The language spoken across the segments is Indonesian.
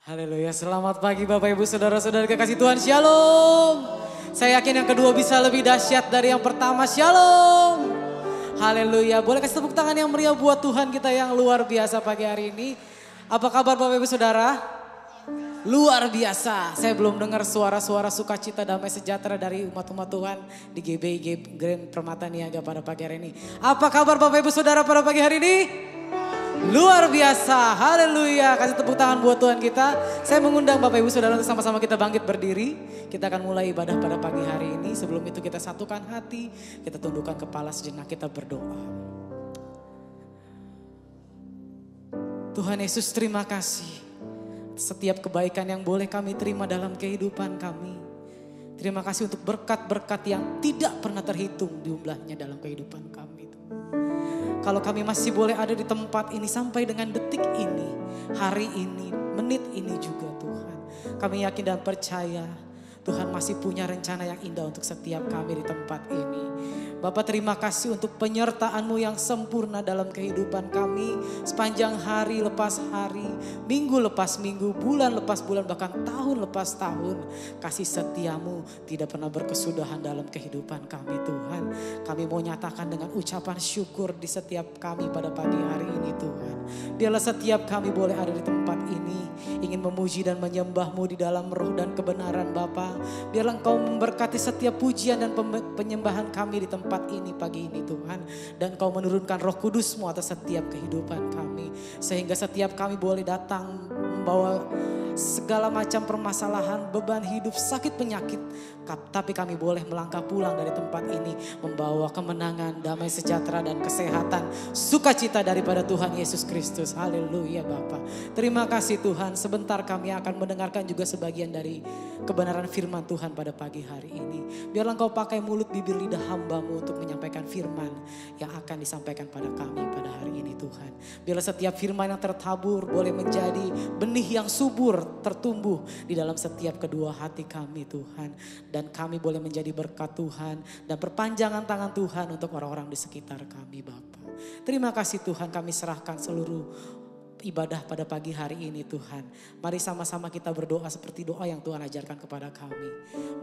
Haleluya, selamat pagi Bapak Ibu Saudara-saudara kekasih Tuhan, Shalom. Saya yakin yang kedua bisa lebih dahsyat dari yang pertama, Shalom. Haleluya, boleh kasih tepuk tangan yang meriah buat Tuhan kita yang luar biasa pagi hari ini. Apa kabar Bapak Ibu Saudara? Luar biasa, saya belum dengar suara-suara sukacita damai sejahtera dari umat-umat Tuhan di GBI Grand Permata Niaga pada pagi hari ini. Apa kabar Bapak Ibu Saudara pada pagi hari ini? Luar biasa, haleluya. Kasih tepuk tangan buat Tuhan kita. Saya mengundang Bapak Ibu Saudara untuk sama-sama kita bangkit berdiri. Kita akan mulai ibadah pada pagi hari ini. Sebelum itu kita satukan hati, kita tundukkan kepala sejenak, kita berdoa. Tuhan Yesus, terima kasih setiap kebaikan yang boleh kami terima dalam kehidupan kami. Terima kasih untuk berkat-berkat yang tidak pernah terhitung jumlahnya dalam kehidupan kami. Kalau kami masih boleh ada di tempat ini sampai dengan detik ini, hari ini, menit ini juga Tuhan. Kami yakin dan percaya Tuhan masih punya rencana yang indah untuk setiap kami di tempat ini. Bapak, terima kasih untuk penyertaan-Mu yang sempurna dalam kehidupan kami. Sepanjang hari lepas hari, minggu lepas minggu, bulan lepas bulan, bahkan tahun lepas tahun. Kasih setia-Mu tidak pernah berkesudahan dalam kehidupan kami Tuhan. Kami mau nyatakan dengan ucapan syukur di setiap kami pada pagi hari ini Tuhan. Biarlah setiap kami boleh ada di tempat ini, ingin memuji dan menyembah-Mu di dalam roh dan kebenaran Bapa. Biarlah Engkau memberkati setiap pujian dan penyembahan kami di tempat ini pagi ini Tuhan. Dan Kau menurunkan roh kudus-Mu atas setiap kehidupan kami. Sehingga setiap kami boleh datang membawa segala macam permasalahan, beban hidup, sakit penyakit. Tapi kami boleh melangkah pulang dari tempat ini membawa kemenangan, damai sejahtera dan kesehatan, sukacita daripada Tuhan Yesus Kristus. Haleluya Bapa. Terima kasih Tuhan. Sebentar kami akan mendengarkan juga sebagian dari kebenaran firman Tuhan pada pagi hari ini. Biarlah Engkau pakai mulut, bibir, lidah hamba-Mu untuk menyampaikan firman yang akan disampaikan pada kami pada hari ini Tuhan. Biarlah setiap firman yang tertabur boleh menjadi benih yang subur tertumbuh di dalam setiap kedua hati kami Tuhan. Dan kami boleh menjadi berkat Tuhan dan perpanjangan tangan Tuhan untuk orang-orang di sekitar kami Bapa. Terima kasih Tuhan, kami serahkan seluruh ibadah pada pagi hari ini Tuhan. Mari sama-sama kita berdoa seperti doa yang Tuhan ajarkan kepada kami.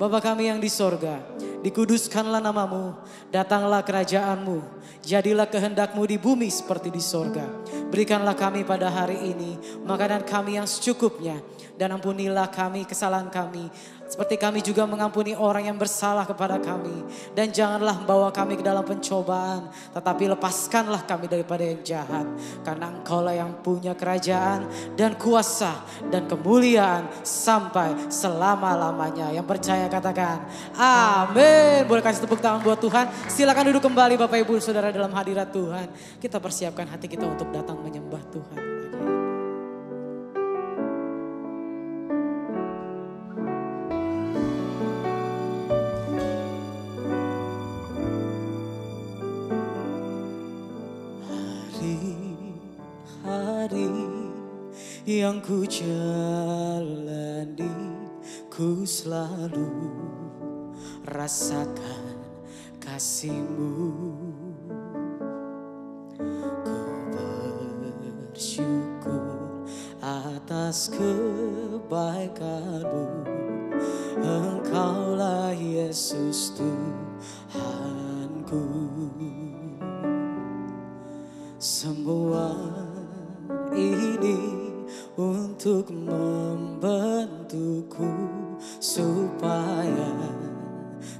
Bapa kami yang di sorga, dikuduskanlah nama-Mu, datanglah kerajaan-Mu, jadilah kehendak-Mu di bumi seperti di sorga. Berikanlah kami pada hari ini makanan kami yang secukupnya, dan ampunilah kami kesalahan kami, seperti kami juga mengampuni orang yang bersalah kepada kami. Dan janganlah membawa kami ke dalam pencobaan, tetapi lepaskanlah kami daripada yang jahat. Karena Engkau-lah yang punya kerajaan dan kuasa dan kemuliaan sampai selama-lamanya. Yang percaya katakan amin. Boleh kasih tepuk tangan buat Tuhan. Silakan duduk kembali Bapak Ibu Saudara dalam hadirat Tuhan. Kita persiapkan hati kita untuk datang menyembah Tuhan. Yang ku jalani, ku selalu rasakan kasih-Mu. Ku bersyukur atas kebaikan-Mu. Engkaulah Yesus Tuhanku. Semua ini untuk membentukku supaya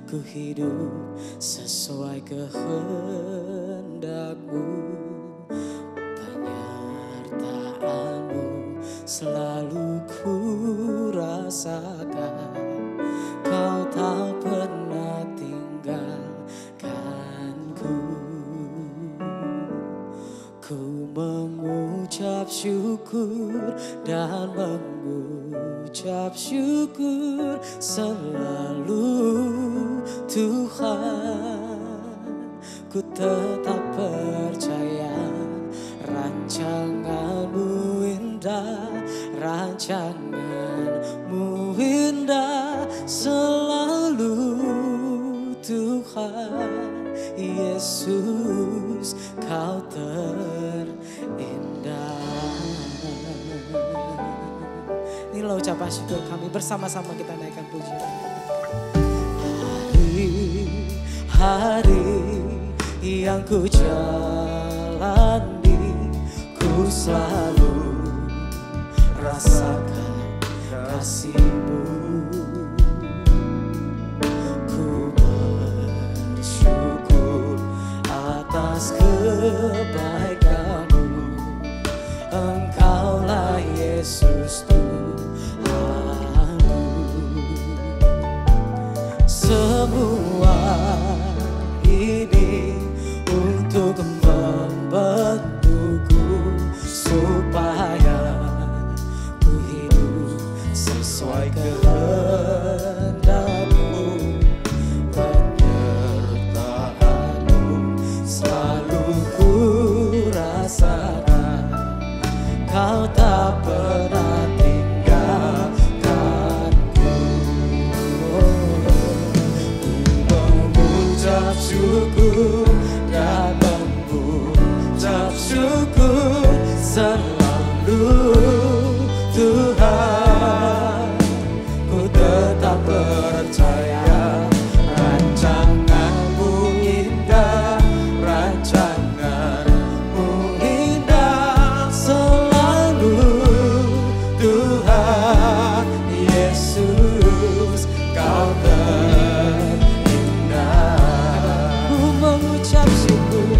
ku hidup sesuai kehendak-Mu. Penyertaan-Mu selalu ku rasakan. Kau tak pernah tinggalkanku. Ku mengucap syukur dan mengucap syukur selalu Tuhan. Ku tetap percaya rancangan-Mu indah, rancangan-Mu indah selalu Tuhan. Yesus, Kau terindah. ucapan syukur kami, bersama-sama kita naikkan pujian. Hari-hari yang ku jalani, ku selalu rasakan kasih-Mu. Ku bersyukur atas kebaikan-Mu. Engkaulah Yesus Tuhanku. Semua ini untuk membentukku supaya ku hidup sesuai kehendak-Mu. Penyertaan-Mu selalu ku rasakan, Kau tak pernah tinggalkanku. Ku mengucap syukur dan mengucap syukur selalu, Tuhan. Ku tetap percaya rancangan-Mu indah, rancangan-Mu indah selalu, Tuhan Yesus, Kau terindah. Ku mengucap syukur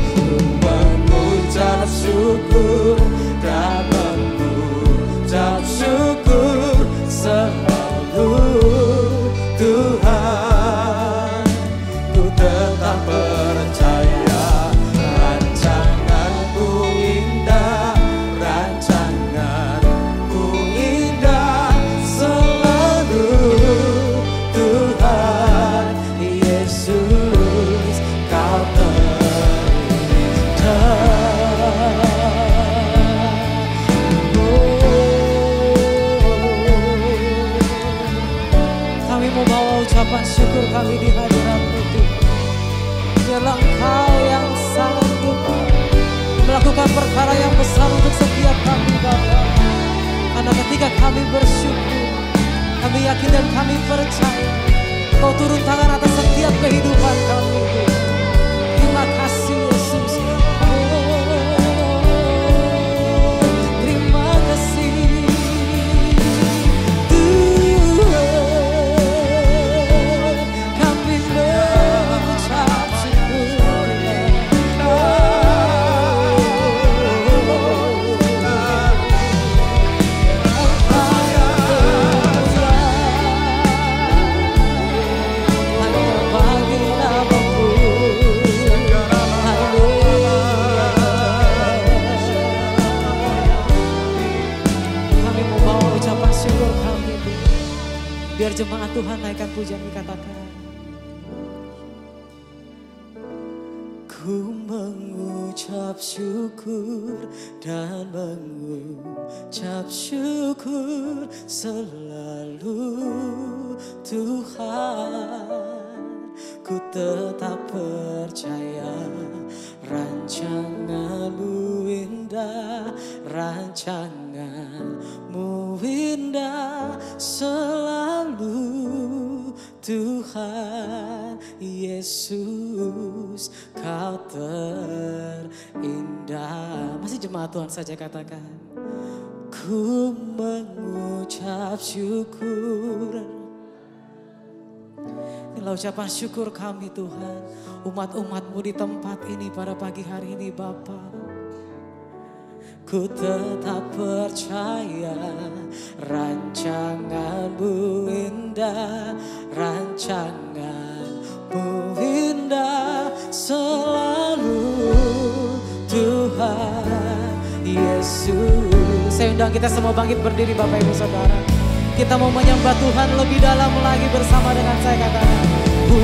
dan mengucap syukur selalu, Tuhan. Ku tetap percaya rancangan-Mu indah, rancangan-Mu indah selalu, Tuhan Yesus, Kau Kami mau bawa ucapan syukur kami di hadirat-Mu, Tuhan. Biarlah Engkau yang sanggup melakukan perkara yang besar untuk setiap kami, Bapa. Karena ketika kami bersyukur, kami yakin dan kami percaya Kau turun tangan atas setiap kehidupan kami, Tuhan. Terima kasih Yesus. Terima kasih Tuhan, kami mengucap syukur. Hanya bagi nama-Mu, kami mau bawa ucapan syukur kami, Tuhan. Biar jemaat Tuhan naikkan pujian, dikatakan ku mengucap syukur dan mengucap syukur selalu, Tuhan. Ku tetap percaya rancangan-Mu indah, rancangan-Mu indah selalu, Tuhan Yesus, Kau terindah. Masih jemaat Tuhan saja katakan, ku mengucap syukur. Inilah ucapan syukur kami, Tuhan, umat-umat-Mu di tempat ini pada pagi hari ini, Bapa. Ku tetap percaya rancangan-Mu indah, rancangan-Mu indah selalu, Tuhan Yesus. Saya undang kita semua bangkit berdiri, Bapak Ibu Saudara. Kita mau menyembah Tuhan lebih dalam lagi bersama dengan saya, katakan ku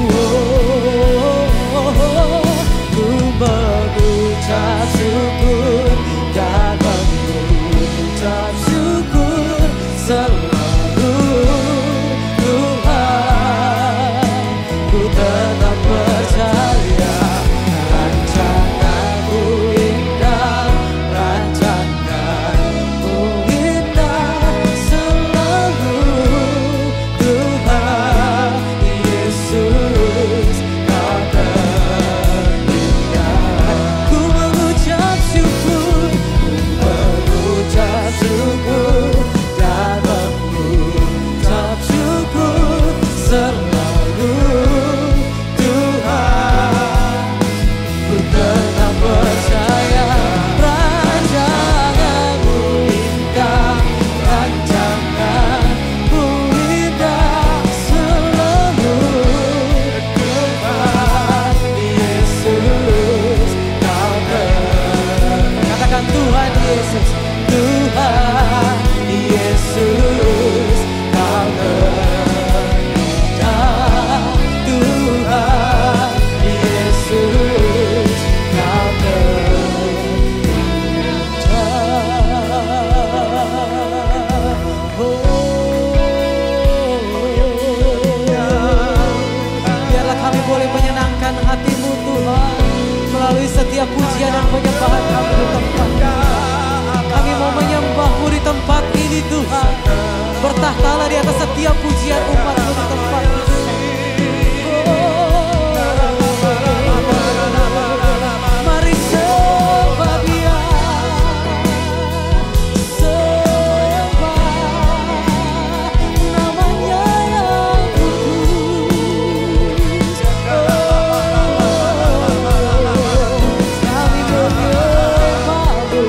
mengucap syukur dan mengucap syukur selalu, Tuhan. Ku tetap percaya rancangan-Mu indah, rancangan-Mu indah selalu, setiap pujian dan penyembahan kami di tempat ini. Kami mau menyembah-Mu di tempat ini Tuhan. Bertahtalah di atas setiap pujian umat-Mu di tempat ini. Mari sembah Dia, sembah namanya yang kudus. Kami menyembah-Mu,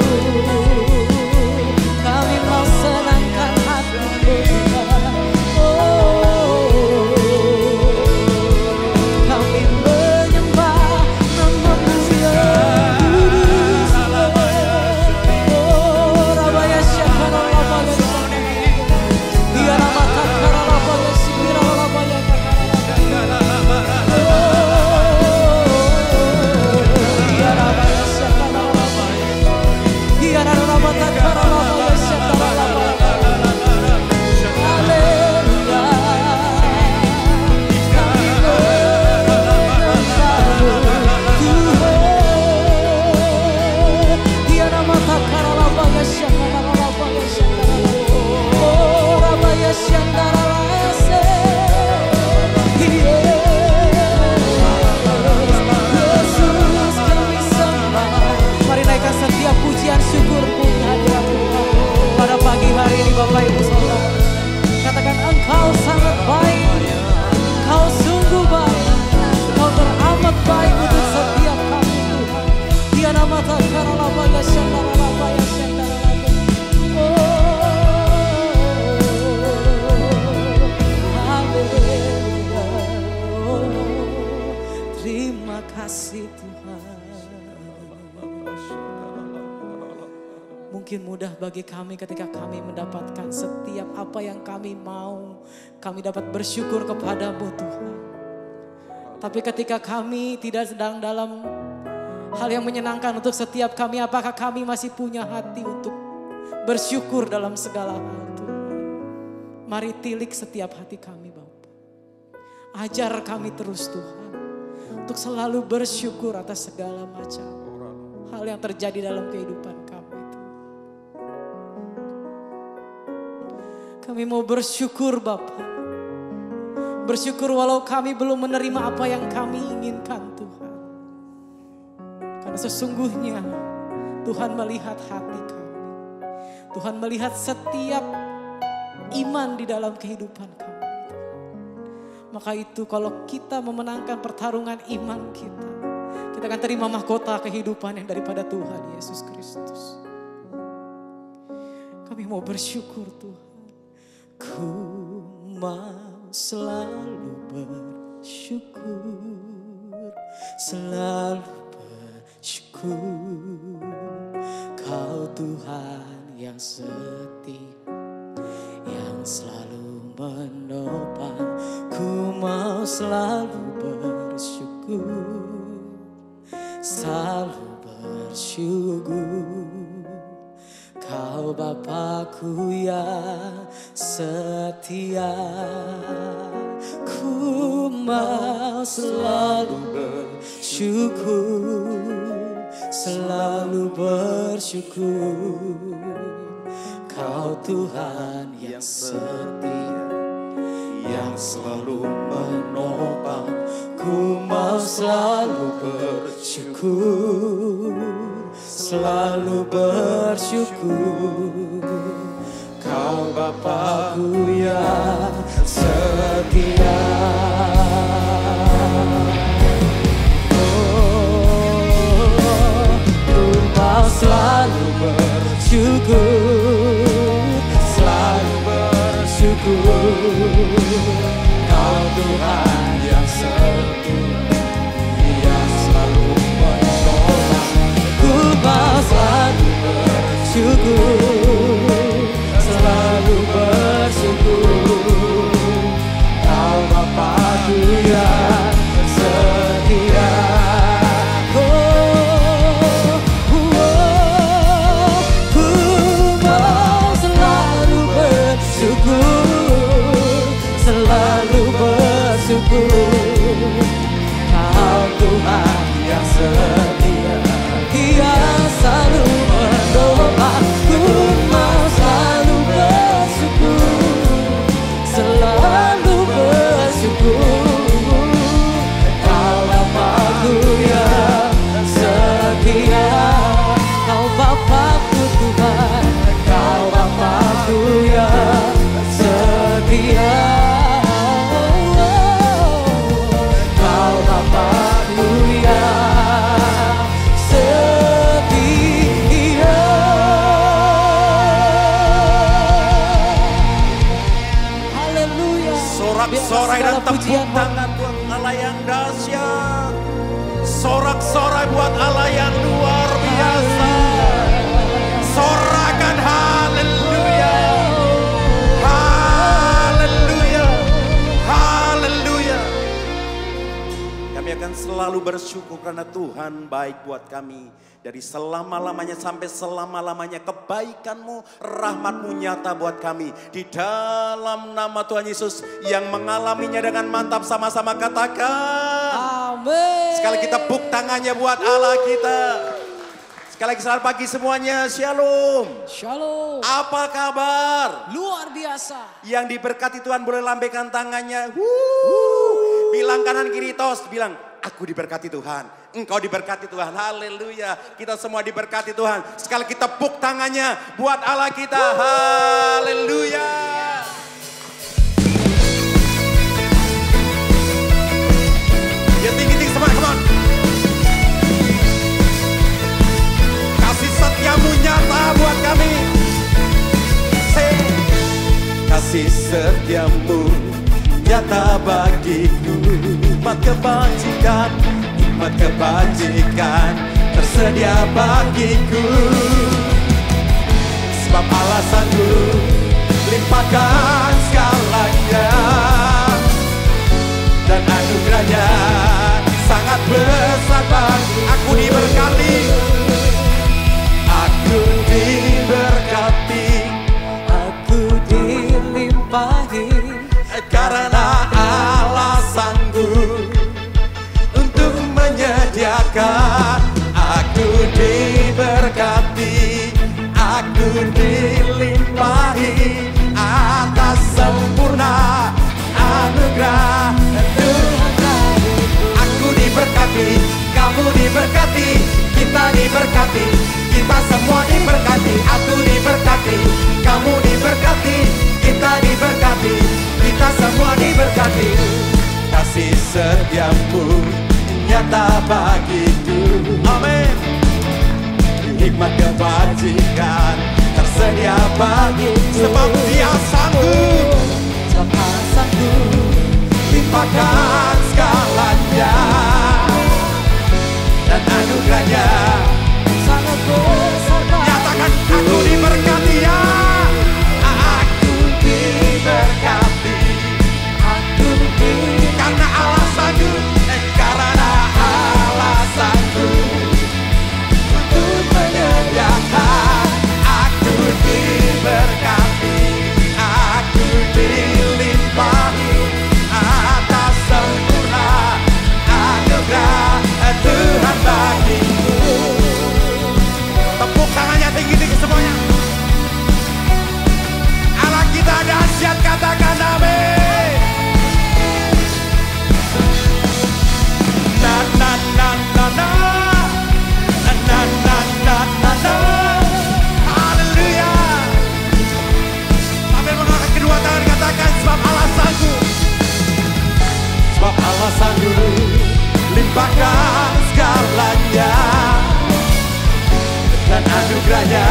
kami mau senangkan hati-Mu Tuhan. Kami menyembah nama-Mu yang kudus. Rabaya syakara rabaya syakara, Dia nama takara rabaya sikira rabaya takara. Dia rabaya syakara rabaya, Dia nama takara rabaya syakara rabaya. Haleluya. Kami menyembah-Mu Tuhan. Dia nama takara rabaya syakara rabaya syakara. Oh rabaya syakara rase. Yesus kami sembah. Mari naikkan setiap pujian syukur puji hadirat Tuhan pada pagi hari ini Bapak Ibu Saudara. Katakan Engkau sangat baik, Engkau sungguh baik, Engkau teramat baik untuk setiap kami Tuhan. Dia nama takara rabaya syakara rabaya syakara rabaya. Haleluya. Terima kasih Tuhan. Mungkin mudah bagi kami ketika kami mendapatkan setiap apa yang kami mau. Kami dapat bersyukur kepadamu Tuhan. Tapi ketika kami tidak sedang dalam hal yang menyenangkan untuk setiap kami, apakah kami masih punya hati untuk bersyukur dalam segala hal Tuhan? Mari tilik setiap hati kami Bapa. Ajar kami terus Tuhan untuk selalu bersyukur atas segala macam hal yang terjadi dalam kehidupan kami. Kami mau bersyukur Bapa. Bersyukur walau kami belum menerima apa yang kami inginkan Tuhan. Karena sesungguhnya Tuhan melihat hati kami. Tuhan melihat setiap iman di dalam kehidupan kami. Maka itu kalau kita memenangkan pertarungan iman kita, kita akan terima mahkota kehidupan yang daripada Tuhan Yesus Kristus. Kami mau bersyukur Tuhan. Ku mau selalu bersyukur, selalu bersyukur. Kau Tuhan yang setia, yang selalu menopang. Ku mau selalu bersyukur, selalu bersyukur. Kau Bapakku yang setia, ku mau selalu bersyukur, selalu bersyukur. Kau Tuhan yang setia, yang selalu menopang. Ku mau selalu bersyukur, selalu bersyukur. Kau Bapakku yang setia. Ku mau selalu bersyukur, selalu bersyukur. Kau Tuhan yang setia, yang selalu menolong. Ku mau selalu bersyukur, selalu bersyukur. Kau Bapakku yang setia. Ku mau selalu bersyukur, selalu bersyukur. Kau Tuhan yang setia, selalu bersyukur karena Tuhan baik buat kami. Dari selama-lamanya sampai selama-lamanya kebaikan-Mu, rahmat-Mu nyata buat kami. Di dalam nama Tuhan Yesus yang mengalaminya dengan mantap, sama-sama katakan. Amin. Sekali kita tepuk tangannya buat Allah kita. Sekali lagi selamat pagi semuanya, shalom. Shalom. Apa kabar? Luar biasa. Yang diberkati Tuhan boleh lambaikan tangannya. Bilang kanan kiri tos, bilang aku diberkati Tuhan. Engkau diberkati Tuhan, haleluya. Kita semua diberkati Tuhan. Sekali kita tepuk tangannya buat Allah kita, haleluya. Ya tinggi-tinggi semangat, come on. Kasih setiamu nyata buat kami. Kasih setiamu nyata bagiku. Hikmat kebajikan tersedia bagiku. Sebab alasanku limpahkan segalanya, dan anugerahnya sangat besar bagi aku. Diberkati, aku diberkati, Aku dilimpahi karena alasanku untuk menyediakan. Aku diberkati, aku dilimpahi atas sempurna anugerah Tuhan. Aku diberkati, kamu diberkati, kita diberkati, kita semua diberkati. Aku diberkati, kamu diberkati, kita diberkati, kita semua diberkati. Kasih setiamu nyata bagiku, amin. Hikmat kebajikan tersedia bagiku. Sebab Dia sanggup, limpahkan segalanya, dan anugerahnya sangat besar. nyatakan aku diberkati ya. Aku diberkati, Aku dilimpahi karena alasanku, karena alasanku untuk menyediakan. Aku diberkati, aku dilimpahi atas sempurna anugerah Tuhan bagiku. Tepuk tangannya tinggi-tinggi semuanya. Allah kita dahsyat, katakan amin. Na na na na na, na na na na na. Haleluya. Sambil mengangkat kedua tangan katakan, sebab alasanku, sebab alasanku limpahkan segalanya, dan anugerahnya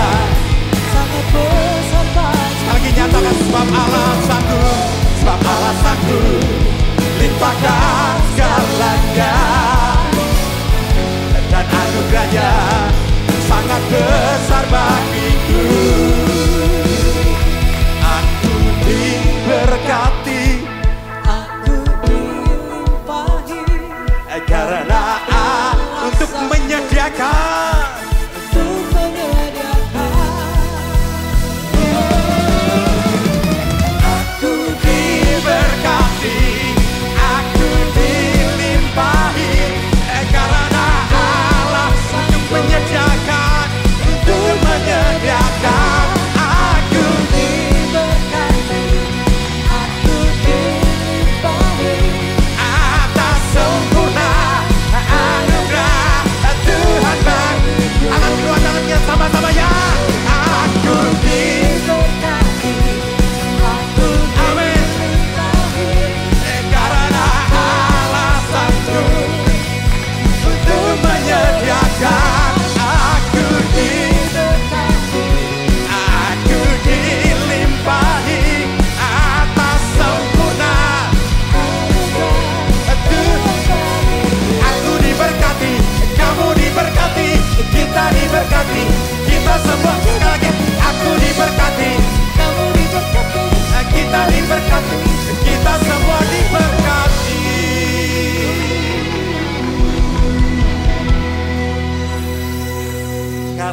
sangat besar bagi. lagi nyatakan, sebab alasanku limpahkan segalanya, dan anugerahnya sangat besar bagiku. Aku diberkati, Aku dilimpahi karena untuk menyediakan. untuk menyediakan. Aku diberkati, aku dilimpahi, karena Allah untuk menyediakan, untuk menyediakan. Aku Diberkati, aku dilimpahi atas sempurna anugerah Tuhan bagi.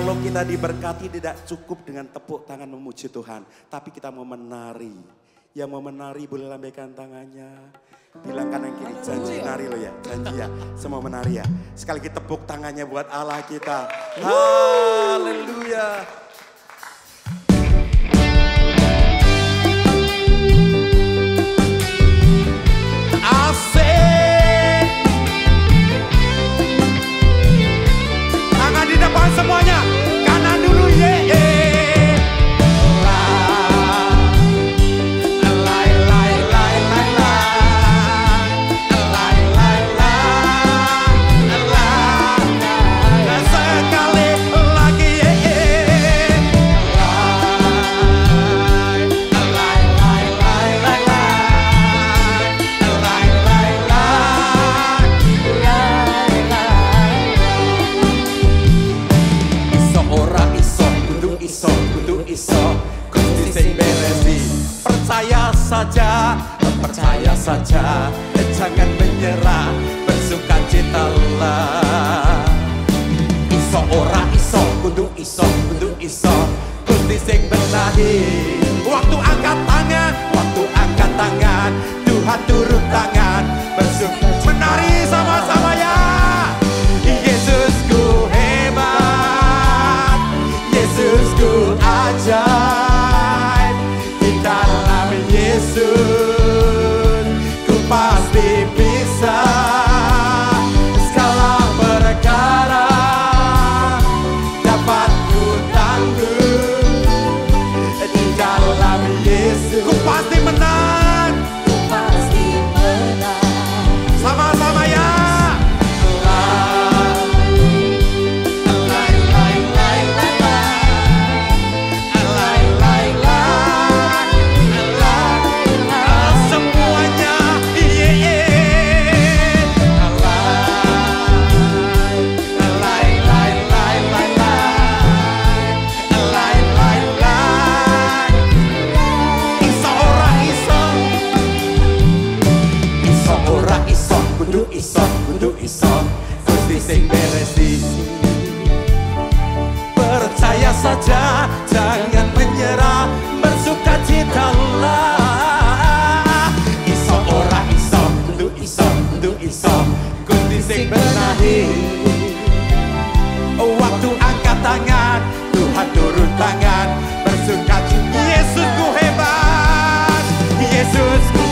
Kalau kita diberkati tidak cukup dengan tepuk tangan memuji Tuhan. Tapi kita mau menari. Yang mau menari boleh lambaikan tangannya. Bilang kanan kiri, janji nari lo ya, janji ya. Semua menari ya. Sekali lagi tepuk tangannya buat Allah kita. Haleluya. Asik. Tangan di depan semuanya. Kanan dulu ye. Percaya saja, jangan menyerah, bersukacitalah. Iso ora iso, kudu iso, Gusti sing benahi. Waktu angkat tangan, Tuhan turun tangan, menari sama-sama ya. Yesusku hebat, Yesusku ajaib, di dalam Yesus ku pasti bisa segala perkara dapat ku tanggung. Di dalam Yesus ku pasti menang, sama-sama ya. Kudu iso, Gusti sing beresi. Percaya saja, jangan menyerah, bersukacitalah. Iso ora iso, kudu iso, Gusti sing benahi. Waktu angkat tangan, Tuhan turun tangan, bersukacita. Yesusku hebat, Yesusku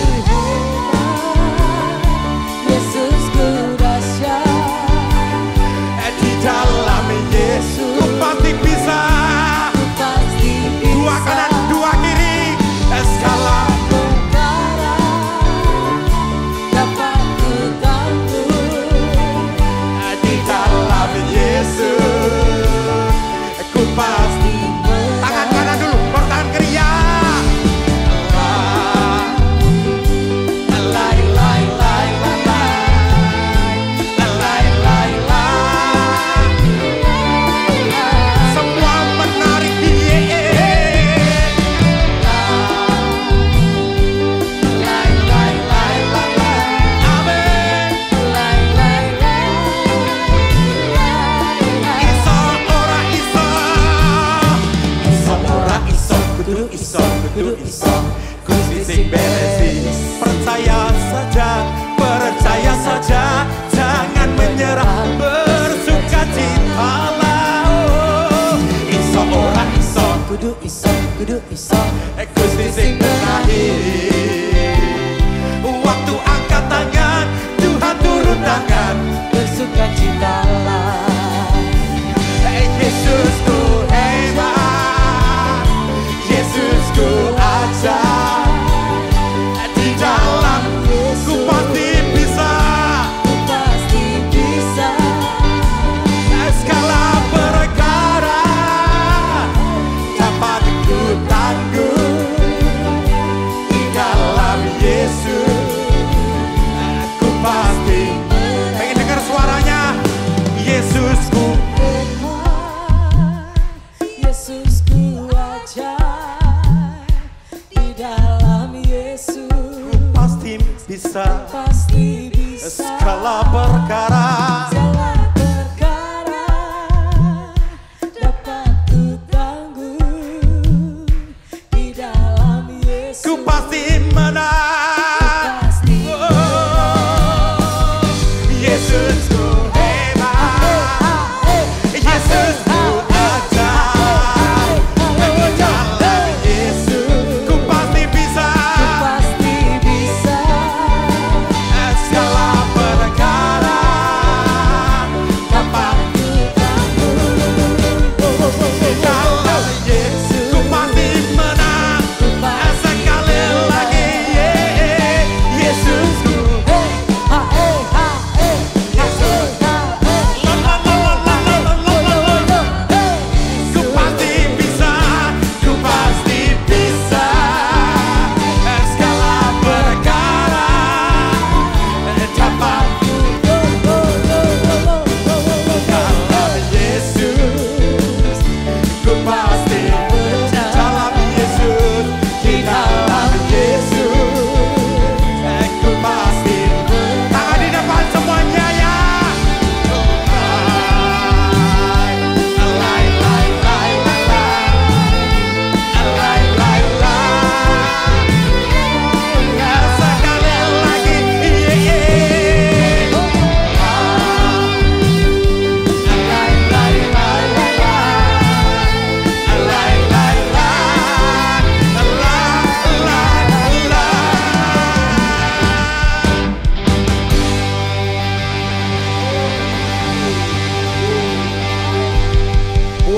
Yesus, ku pasti bisa. Dua kanan, dua kiri, segala perkara dapat ku tanggung. Di dalam Yesus, ku pasti menang. Tangan kanan dulu, tangan kiri ya. Kudu iso, Gusti sing beresi. Percaya saja, jangan menyerah, bersukacitalah. Iso ora iso, kudu iso, Gusti sing benahi. Waktu angkat tangan, Tuhan turun tangan, bersukacitalah. Yesusku hebat, Yesusku ajaib, di dalam ku pasti bisa, segala perkara dapat ku tanggung. Di dalam Yesus ku pasti. Pengen dengar suaranya? Yesusku, Yesusku ajaib, di dalam Yesus ku pasti bisa, segala perkara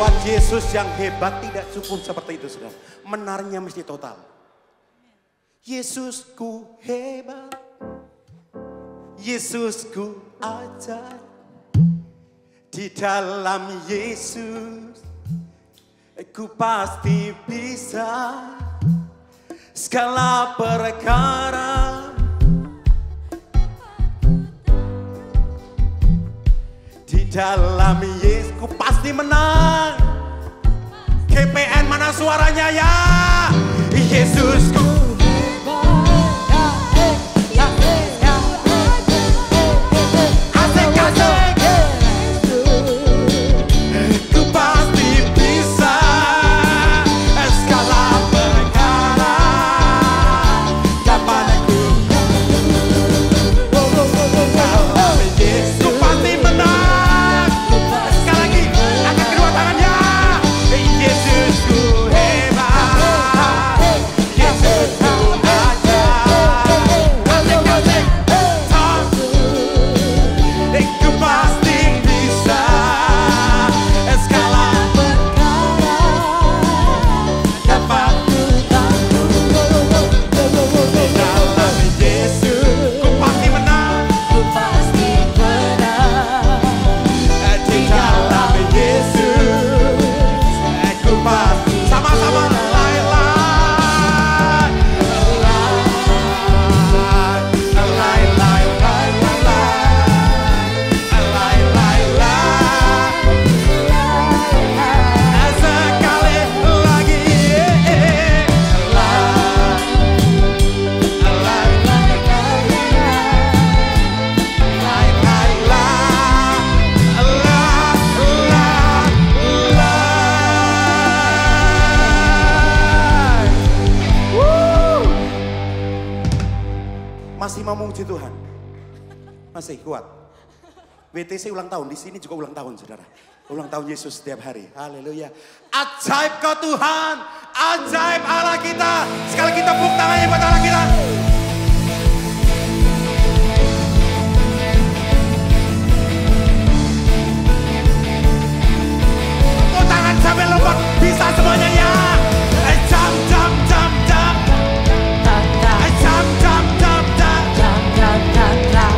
Buat Yesus yang hebat tidak cukup seperti itu, saudara. Menarnya mesti total. Yesusku hebat, Yesusku ajaib. Di dalam Yesus ku pasti bisa segala perkara. Di dalam Yesus ku pasti menang. KPN mana suaranya ya? Yesusku masih mau memuji Tuhan, masih kuat. WTC ulang tahun, di sini juga ulang tahun, saudara. Ulang tahun Yesus setiap hari. Haleluya. Ajaib kau Tuhan, ajaib Allah kita. Sekali kita tepuk tangannya buat Allah kita. Tepuk tangan sampai lompat, bisa semuanya ya. Jam, jam, jam, jam. Jam, jam, jam, jam.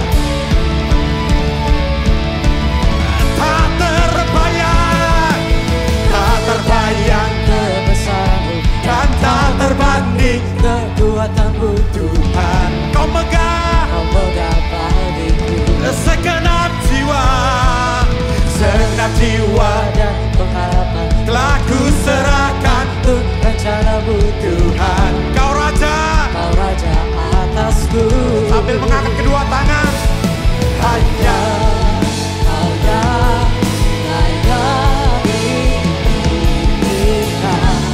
Tak terbayang kebesaran-Mu dan tak terbanding kekuatan-Mu Tuhan. Kau megah bagiku segenap jiwa dan pengharapan telah ku serahkan untuk rencana-Mu Tuhan. Kau raja atasku. Sambil mengangkat kedua tangan, hanya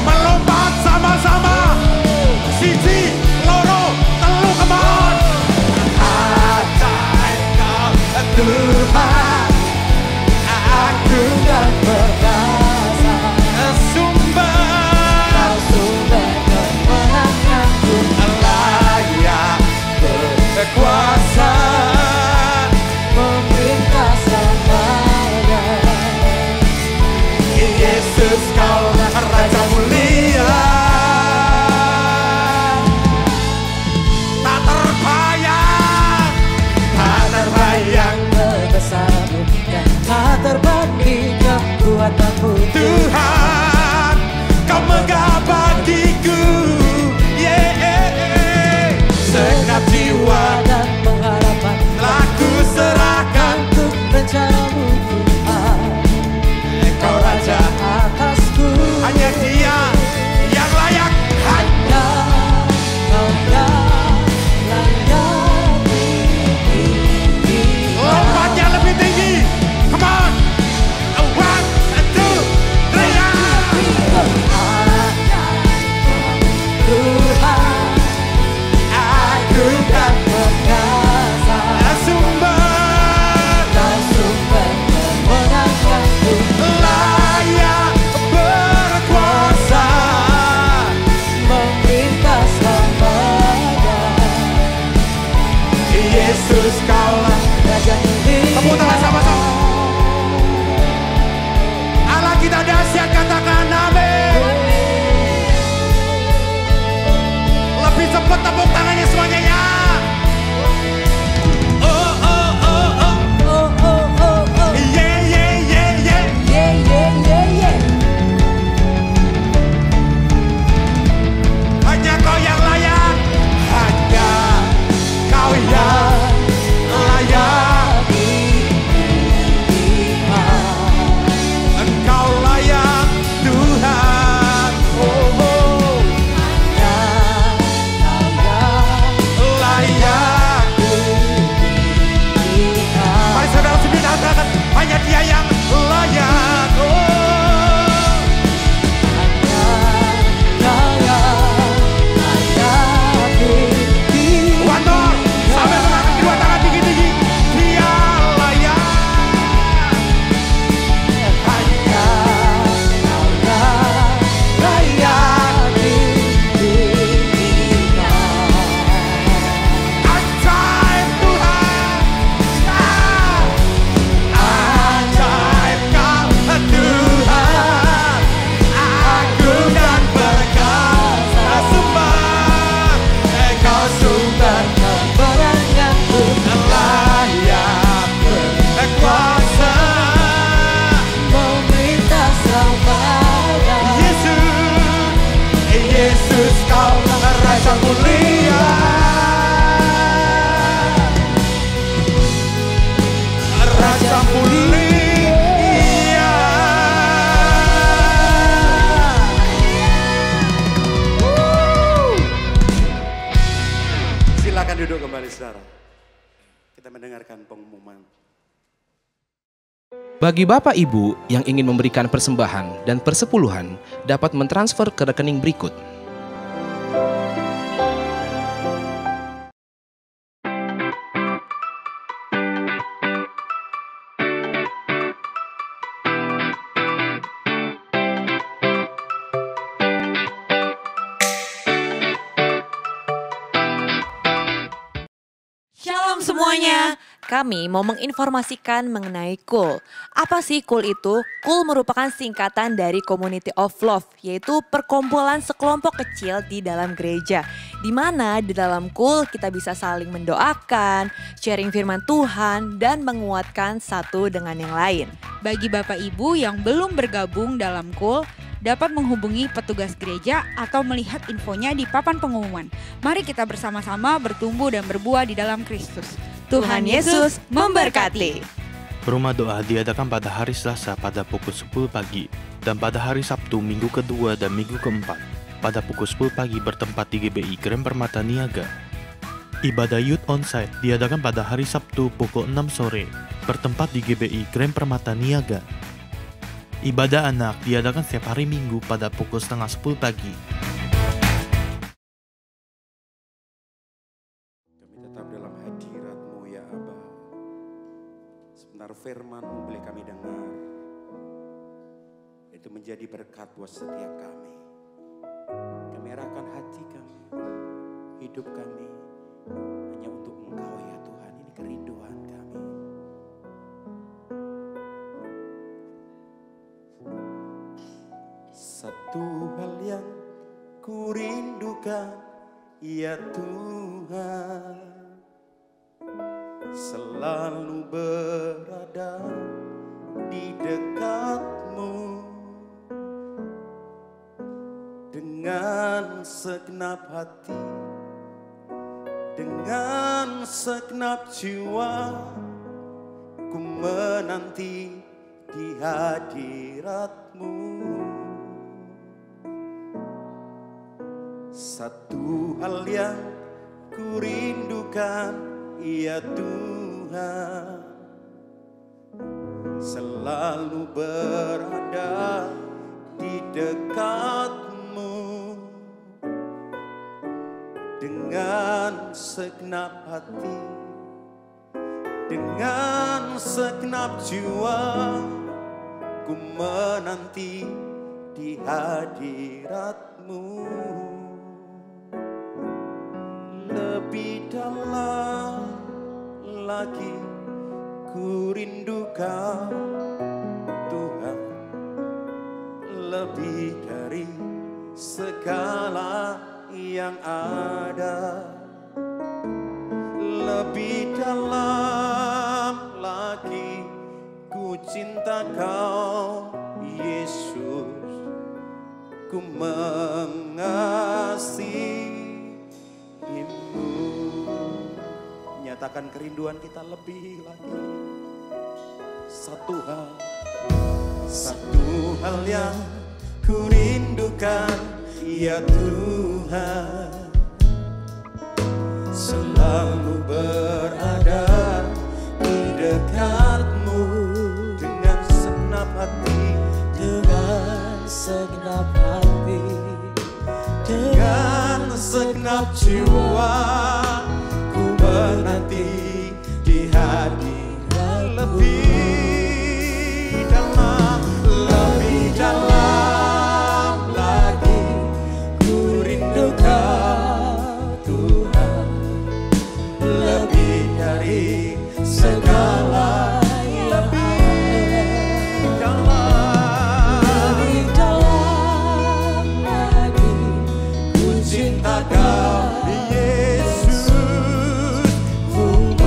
melompat sama-sama. Siji, loro, telu, kemon. Ajaib kau Tuhan, agung dan perkasa. Kau sumber kemenanganku, layak berkuasa, memerintah selamanya. Yesus kau Raja mulia, tak terbayang kebesaran-Mu dan tak terbanding kekuatan-Mu Tuhan. Kau megah bagiku, segenap jiwa dan pengharapan telah ku serahkan untuk rencana-Mu Tuhan. Kau raja atasku. mari saudara, kita mendengarkan pengumuman. Bagi Bapak Ibu yang ingin memberikan persembahan dan persepuluhan dapat mentransfer ke rekening berikut. Shalom semuanya, kami mau menginformasikan mengenai KUL. Apa sih KUL itu? KUL merupakan singkatan dari Community of Love, yaitu perkumpulan sekelompok kecil di dalam gereja. Di mana di dalam KUL kita bisa saling mendoakan, sharing firman Tuhan, dan menguatkan satu dengan yang lain. Bagi Bapak Ibu yang belum bergabung dalam KUL, dapat menghubungi petugas gereja atau melihat infonya di papan pengumuman. Mari kita bersama-sama bertumbuh dan berbuah di dalam Kristus. Tuhan Yesus memberkati. Rumah doa diadakan pada hari Selasa pada pukul 10 pagi dan pada hari Sabtu minggu kedua dan minggu keempat pada pukul 10 pagi bertempat di GBI Grand Permata Niaga. Ibadah Youth Onsite diadakan pada hari Sabtu pukul 6 sore bertempat di GBI Grand Permata Niaga. Ibadah anak diadakan setiap hari Minggu pada pukul 9:30 pagi. Kami tetap dalam hadirat-Mu ya Aba. Sebentar firman-Mu boleh kami dengar. Itu menjadi berkat buat setiap kami. Kami arahkan hati kami, hidup kami hanya untuk Engkau ya Tuhan. Ini kerinduan kami. Satu hal yang ku rindukan ya Tuhan, selalu berada di dekat-Mu dengan segenap hati, dengan segenap jiwa, ku menanti di hadirat-Mu. Satu hal yang ku rindukan ya Tuhan, selalu berada di dekat-Mu dengan segenap hati, dengan segenap jiwa, ku menanti di hadirat-Mu. Lebih dalam lagi ku rindukan Tuhan, lebih dari segala yang ada. Lebih dalam lagi ku cinta Kau Yesus, ku mengasihi. Nyatakan kerinduan kita lebih lagi. Satu hal yang ku rindukan ya Tuhan, selalu berada di dekat-Mu dengan segenap hati, dengan segenap hati, dengan segenap jiwa, ku menanti di hadirat. Lebih dalam lagi ku rindukan Tuhan, lebih dari segala yang lebih dalam lagi ku cinta Kau Yesus, ku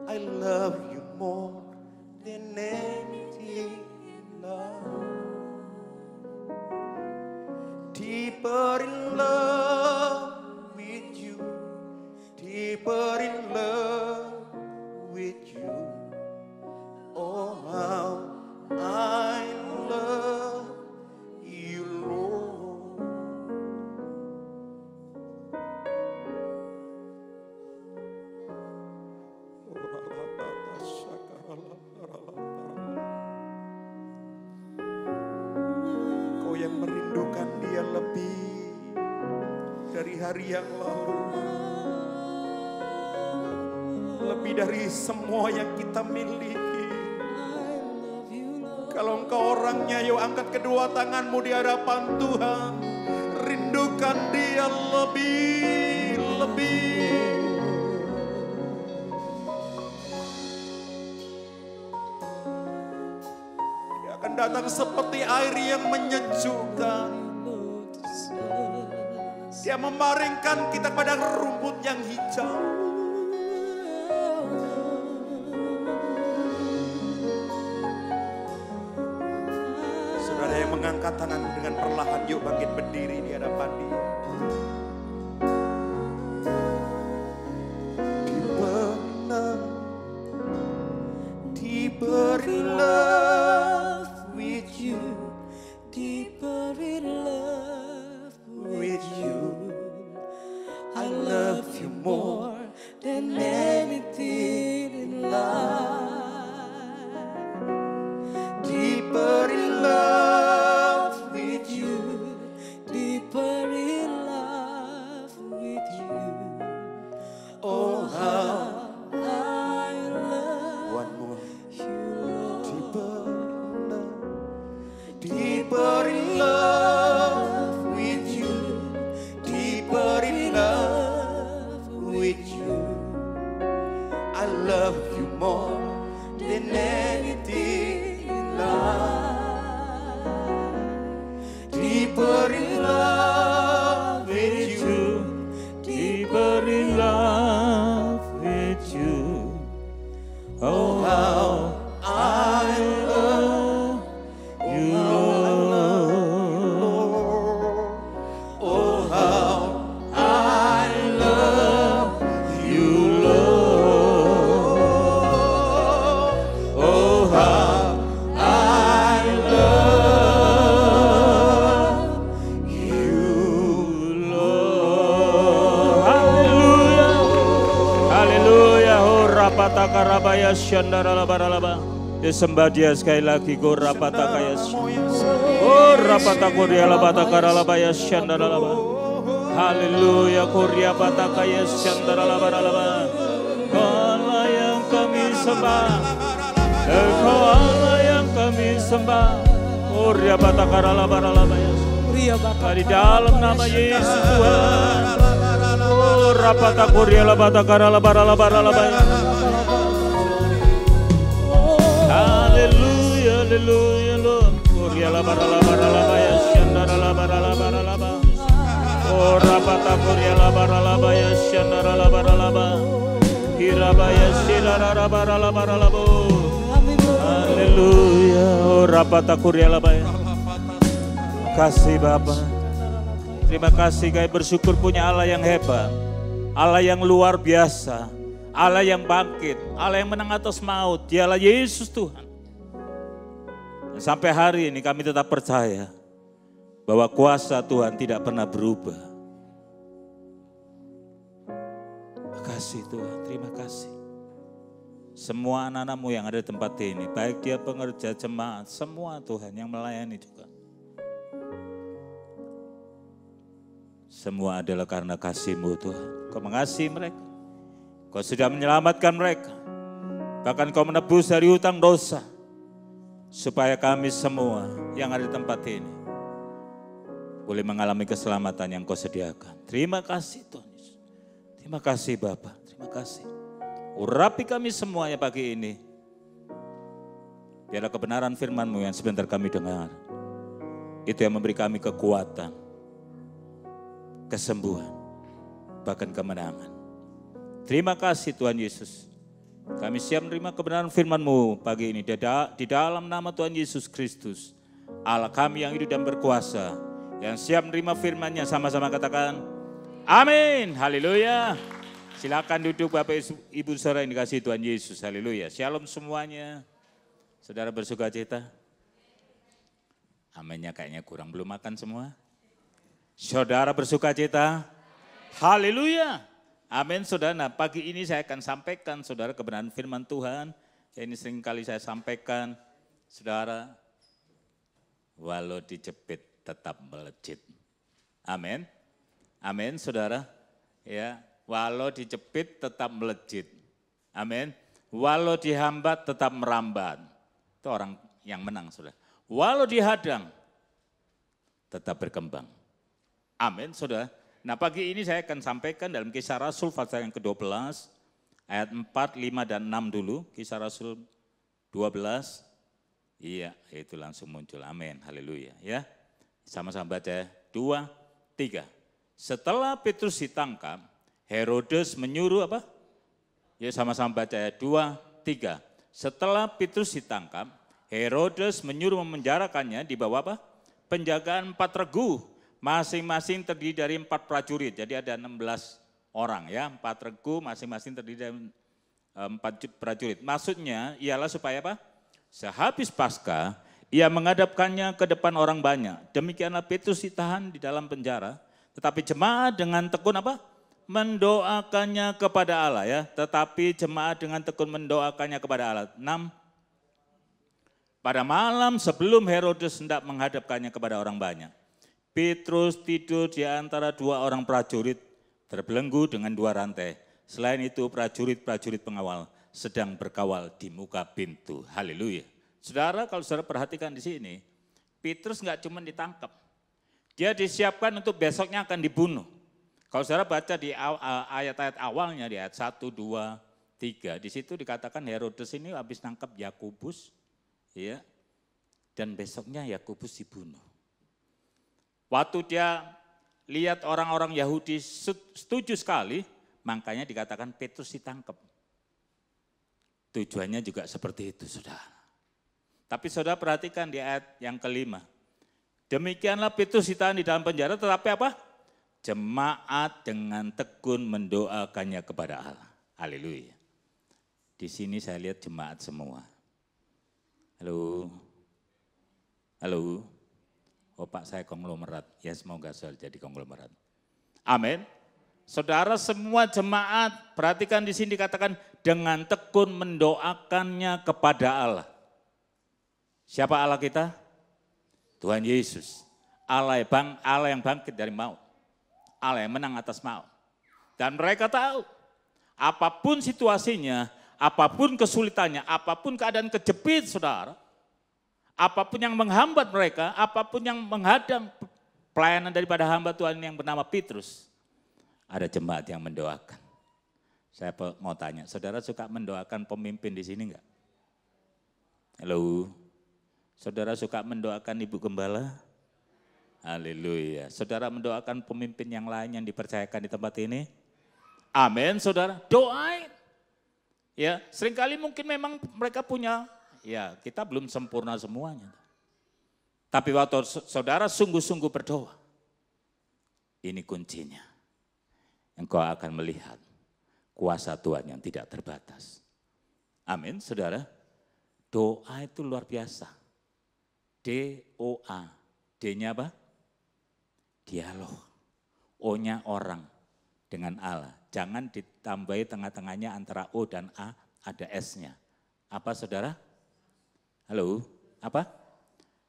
I love you more than anything in love. Deeper in love with you, deeper in love with you. Oh, how I love you, Lord. Kau yang merindukan dia lebih dari hari yang lalu, lebih dari semua yang kita miliki. Kalau engkau orangnya, yuk angkat kedua tanganmu di hadapan Tuhan. Rindukan dia lebih. Dia akan datang seperti air yang menyejukkan. Dia memaringkan kita pada rumput yang hijau. Saudara yang mengangkat tangan dengan perlahan, yuk bangkit berdiri di hadapan Dia. Deeper in love with you, deeper in love with you. I love you more than anything in life. Deeper in love with you, deeper in love with you. Oh, how I love one more. Deeper in love with you, deeper in love with you. I love you more than anything in life. Deeper in love with you, deeper in love with you. Oh, how I love you, Lord. Oh, how I love you, Lord. Oh, how I love you, Lord. Haleluya. Haleluya. Oh, rapataka rabaya syandara labaralaba. Disembah Dia sekali lagi. Go rapataka ya. Oh, rapataka dia labataka rabaya syandara laba. Haleluya. Korea pataka ya syandara labaralaba. Kau Allah yang kami sembah. Engkau Allah yang kami sembah. Korea pataka labaralaba ya. Di dalam nama Yesus Tuhan. Oh, rapataka korea labataka labaralaba. Haleluya, haleluya, Lord. Korea labaralaba ya syandara labaralaba. Oh, rapata korea labaralaba ya syandara labaralaba. Hirabaya silara labaralaba. Haleluya. Oh, rapata korea labaya. Terima kasih Bapa. Terima kasih kami bersyukur punya Allah yang hebat. Allah yang luar biasa. Allah yang bangkit, Allah yang menang atas maut, Dialah Yesus Tuhan. Dan sampai hari ini kami tetap percaya bahwa kuasa Tuhan tidak pernah berubah. Terima kasih Tuhan, terima kasih. Semua anak-anak-Mu yang ada di tempat ini, baik dia pengerja, jemaat, semua Tuhan yang melayani juga. Semua adalah karena kasih-Mu Tuhan. Kau mengasihi mereka. Kau sudah menyelamatkan mereka. Bahkan Kau menebus dari hutang dosa. Supaya kami semua yang ada di tempat ini boleh mengalami keselamatan yang Kau sediakan. Terima kasih Tuhan Yesus. Terima kasih Bapa. Terima kasih. Urapi kami semuanya pagi ini. Biarlah kebenaran firman-Mu yang sebentar kami dengar. Itu yang memberi kami kekuatan. Kesembuhan. Bahkan kemenangan. Terima kasih Tuhan Yesus. Kami siap menerima kebenaran firman-Mu pagi ini. Di dalam nama Tuhan Yesus Kristus, Allah kami yang hidup dan berkuasa, yang siap menerima firman-Nya, sama-sama katakan, amin, haleluya. Silakan duduk Bapak Ibu Saudara yang dikasihi Tuhan Yesus, haleluya. Shalom semuanya. Saudara bersuka cita? Aminnya kayaknya kurang, belum makan semua. Saudara bersuka cita? Haleluya. Amin saudara. Nah pagi ini saya akan sampaikan saudara kebenaran firman Tuhan. Ya, ini sering kali saya sampaikan. Saudara, walau dijepit tetap melejit. Amin. Amin saudara. Ya, walau dijepit tetap melejit. Amin. Walau dihambat tetap merambat. Itu orang yang menang saudara. Walau dihadang tetap berkembang. Amin saudara. Nah pagi ini saya akan sampaikan dalam Kisah Rasul pasal yang ke-12 ayat 4, 5 dan 6 dulu. Kisah Rasul 12, iya itu langsung muncul, amin, haleluya ya. Sama-sama baca 2, 3. Setelah Petrus ditangkap, Herodes menyuruh apa? Ya sama-sama baca ya 2, 3. Setelah Petrus ditangkap, Herodes menyuruh memenjarakannya di bawah apa? Penjagaan 4 regu. Masing-masing terdiri dari 4 prajurit, jadi ada 16 orang ya, 4 regu masing-masing terdiri dari 4 prajurit. Maksudnya ialah supaya apa? Sehabis Paskah, ia menghadapkannya ke depan orang banyak. Demikianlah Petrus ditahan di dalam penjara, tetapi jemaat dengan tekun apa? Mendoakannya kepada Allah ya, tetapi jemaat dengan tekun mendoakannya kepada Allah. 6. Pada malam sebelum Herodes hendak menghadapkannya kepada orang banyak, Petrus tidur di antara 2 orang prajurit terbelenggu dengan 2 rantai. Selain itu prajurit-prajurit pengawal sedang berkawal di muka pintu. Haleluya. Saudara kalau saudara perhatikan di sini, Petrus enggak cuma ditangkap. Dia disiapkan untuk besoknya akan dibunuh. Kalau saudara baca di ayat-ayat awalnya di ayat 1, 2, 3. Di situ dikatakan Herodes ini habis nangkap Yakobus ya. Dan besoknya Yakobus dibunuh. Waktu dia lihat orang-orang Yahudi setuju sekali, makanya dikatakan Petrus ditangkap. Tujuannya juga seperti itu, saudara. Tapi saudara perhatikan di ayat yang ke-5. Demikianlah Petrus ditahan di dalam penjara, tetapi apa? Jemaat dengan tekun mendoakannya kepada Allah. Haleluya. Di sini saya lihat jemaat semua. Halo. Halo. Oh Pak saya konglomerat, ya semoga saya jadi konglomerat. Amin. Saudara semua jemaat, perhatikan di sini dikatakan dengan tekun mendoakannya kepada Allah. Siapa Allah kita? Tuhan Yesus. Allah yang bangkit dari maut. Allah yang menang atas maut. Dan mereka tahu, apapun situasinya, apapun kesulitannya, apapun keadaan kejepit saudara, apapun yang menghambat mereka, apapun yang menghadang pelayanan daripada hamba Tuhan yang bernama Petrus, ada jemaat yang mendoakan. Saya mau tanya, saudara suka mendoakan pemimpin di sini enggak? Halo, saudara suka mendoakan Ibu Gembala? Haleluya. Saudara mendoakan pemimpin yang lain yang dipercayakan di tempat ini? Amin, saudara. Doain. Ya, seringkali mungkin memang mereka punya, ya kita belum sempurna semuanya. Tapi waktu saudara sungguh-sungguh berdoa, ini kuncinya. Engkau akan melihat kuasa Tuhan yang tidak terbatas. Amin, saudara. Doa itu luar biasa. D-O-A. D-nya apa? Dialog. O-nya orang dengan Allah. Jangan ditambahi tengah-tengahnya antara O dan A, ada S-nya. Apa saudara? Halo, apa?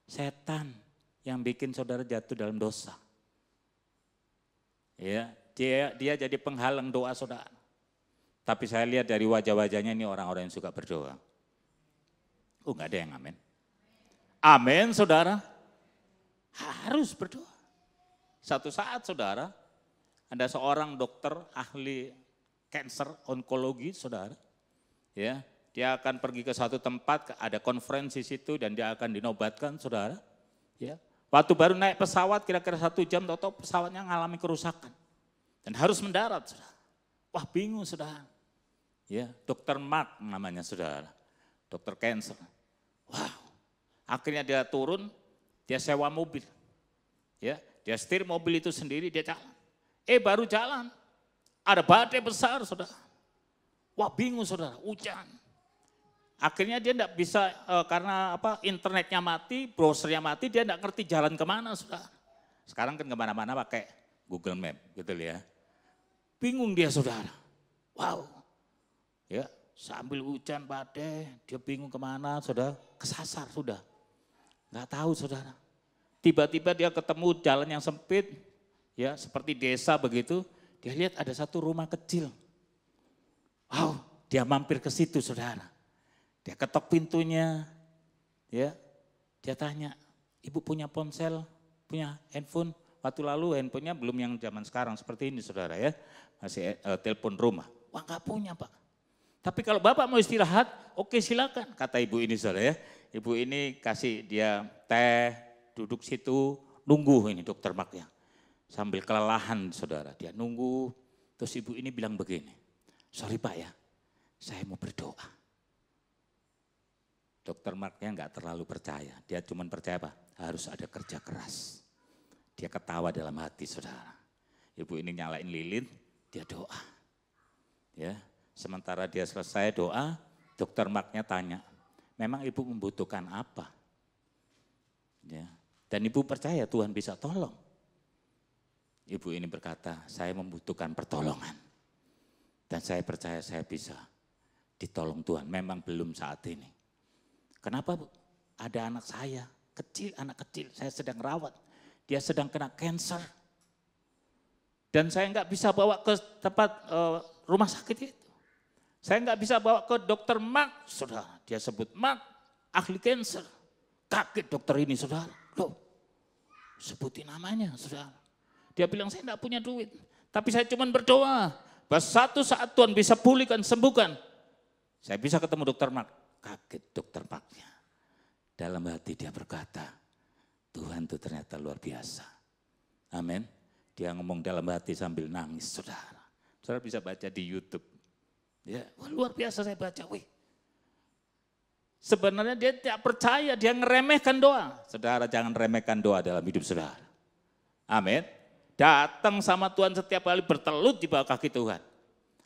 Setan yang bikin saudara jatuh dalam dosa. Ya, dia jadi penghalang doa saudara. Tapi saya lihat dari wajah-wajahnya ini orang-orang yang suka berdoa. Oh enggak ada yang amin. Amin saudara. Harus berdoa. Satu saat saudara, ada seorang dokter ahli cancer onkologi saudara. Ya, dia akan pergi ke satu tempat, ada konferensi situ dan dia akan dinobatkan saudara. Ya, waktu baru naik pesawat kira-kira 1 jam, tahu-tahu pesawatnya mengalami kerusakan. Dan harus mendarat saudara. Wah bingung saudara. Ya, Dokter Mark namanya saudara, dokter cancer. Wow, akhirnya dia turun, dia sewa mobil. Ya, dia setir mobil itu sendiri, dia jalan. Baru jalan, ada badai besar saudara. Wah bingung saudara, hujan. Akhirnya dia enggak bisa, karena internetnya mati, browsernya mati, dia enggak ngerti jalan kemana saudara. Sekarang kan kemana-mana pakai Google Map gitu ya. Bingung dia saudara, wow. Ya, sambil hujan badai, dia bingung kemana, saudara, kesasar sudah. Nggak tahu saudara. Tiba-tiba dia ketemu jalan yang sempit, ya seperti desa begitu. Dia lihat ada satu rumah kecil. Wow, dia mampir ke situ saudara. Dia ketok pintunya, ya. Dia tanya, ibu punya ponsel, punya handphone? Waktu lalu handphonenya belum yang zaman sekarang seperti ini saudara ya. Masih telepon rumah. Wah nggak punya Pak. Tapi kalau Bapak mau istirahat, oke silakan, kata ibu ini saudara ya. Ibu ini kasih dia teh, duduk situ, nunggu ini dokter Mark ya. Sambil kelelahan saudara, dia nunggu. Terus ibu ini bilang begini, sorry Pak ya, saya mau berdoa. Dokter Marknya nggak terlalu percaya, dia cuma percaya apa? Harus ada kerja keras. Dia ketawa dalam hati saudara. Ibu ini nyalain lilin, dia doa. Ya. Sementara dia selesai doa, dokter Marknya tanya, memang ibu membutuhkan apa? Ya. Dan ibu percaya Tuhan bisa tolong. Ibu ini berkata, saya membutuhkan pertolongan. Dan saya percaya saya bisa ditolong Tuhan, memang belum saat ini. Kenapa Bu? Ada anak saya, anak kecil, saya sedang rawat. Dia sedang kena cancer. Dan saya nggak bisa bawa ke tempat rumah sakit itu. Saya nggak bisa bawa ke dokter Mark, saudara. Dia sebut Mark, ahli cancer. Kaget dokter ini, saudara. Loh, sebutin namanya, saudara. Dia bilang, saya nggak punya duit. Tapi saya cuma berdoa. Bahwa satu saat Tuhan bisa pulihkan, sembuhkan. Saya bisa ketemu dokter Mark. Kaget dokter Marknya. Dalam hati dia berkata, Tuhan itu ternyata luar biasa. Amin. Dia ngomong dalam hati sambil nangis, saudara. Saudara bisa baca di YouTube. Ya, wah, luar biasa saya baca, wih. Sebenarnya dia tidak percaya, dia ngeremehkan doa. Saudara jangan remehkan doa dalam hidup saudara. Amin. Datang sama Tuhan setiap kali bertelut di bawah kaki Tuhan.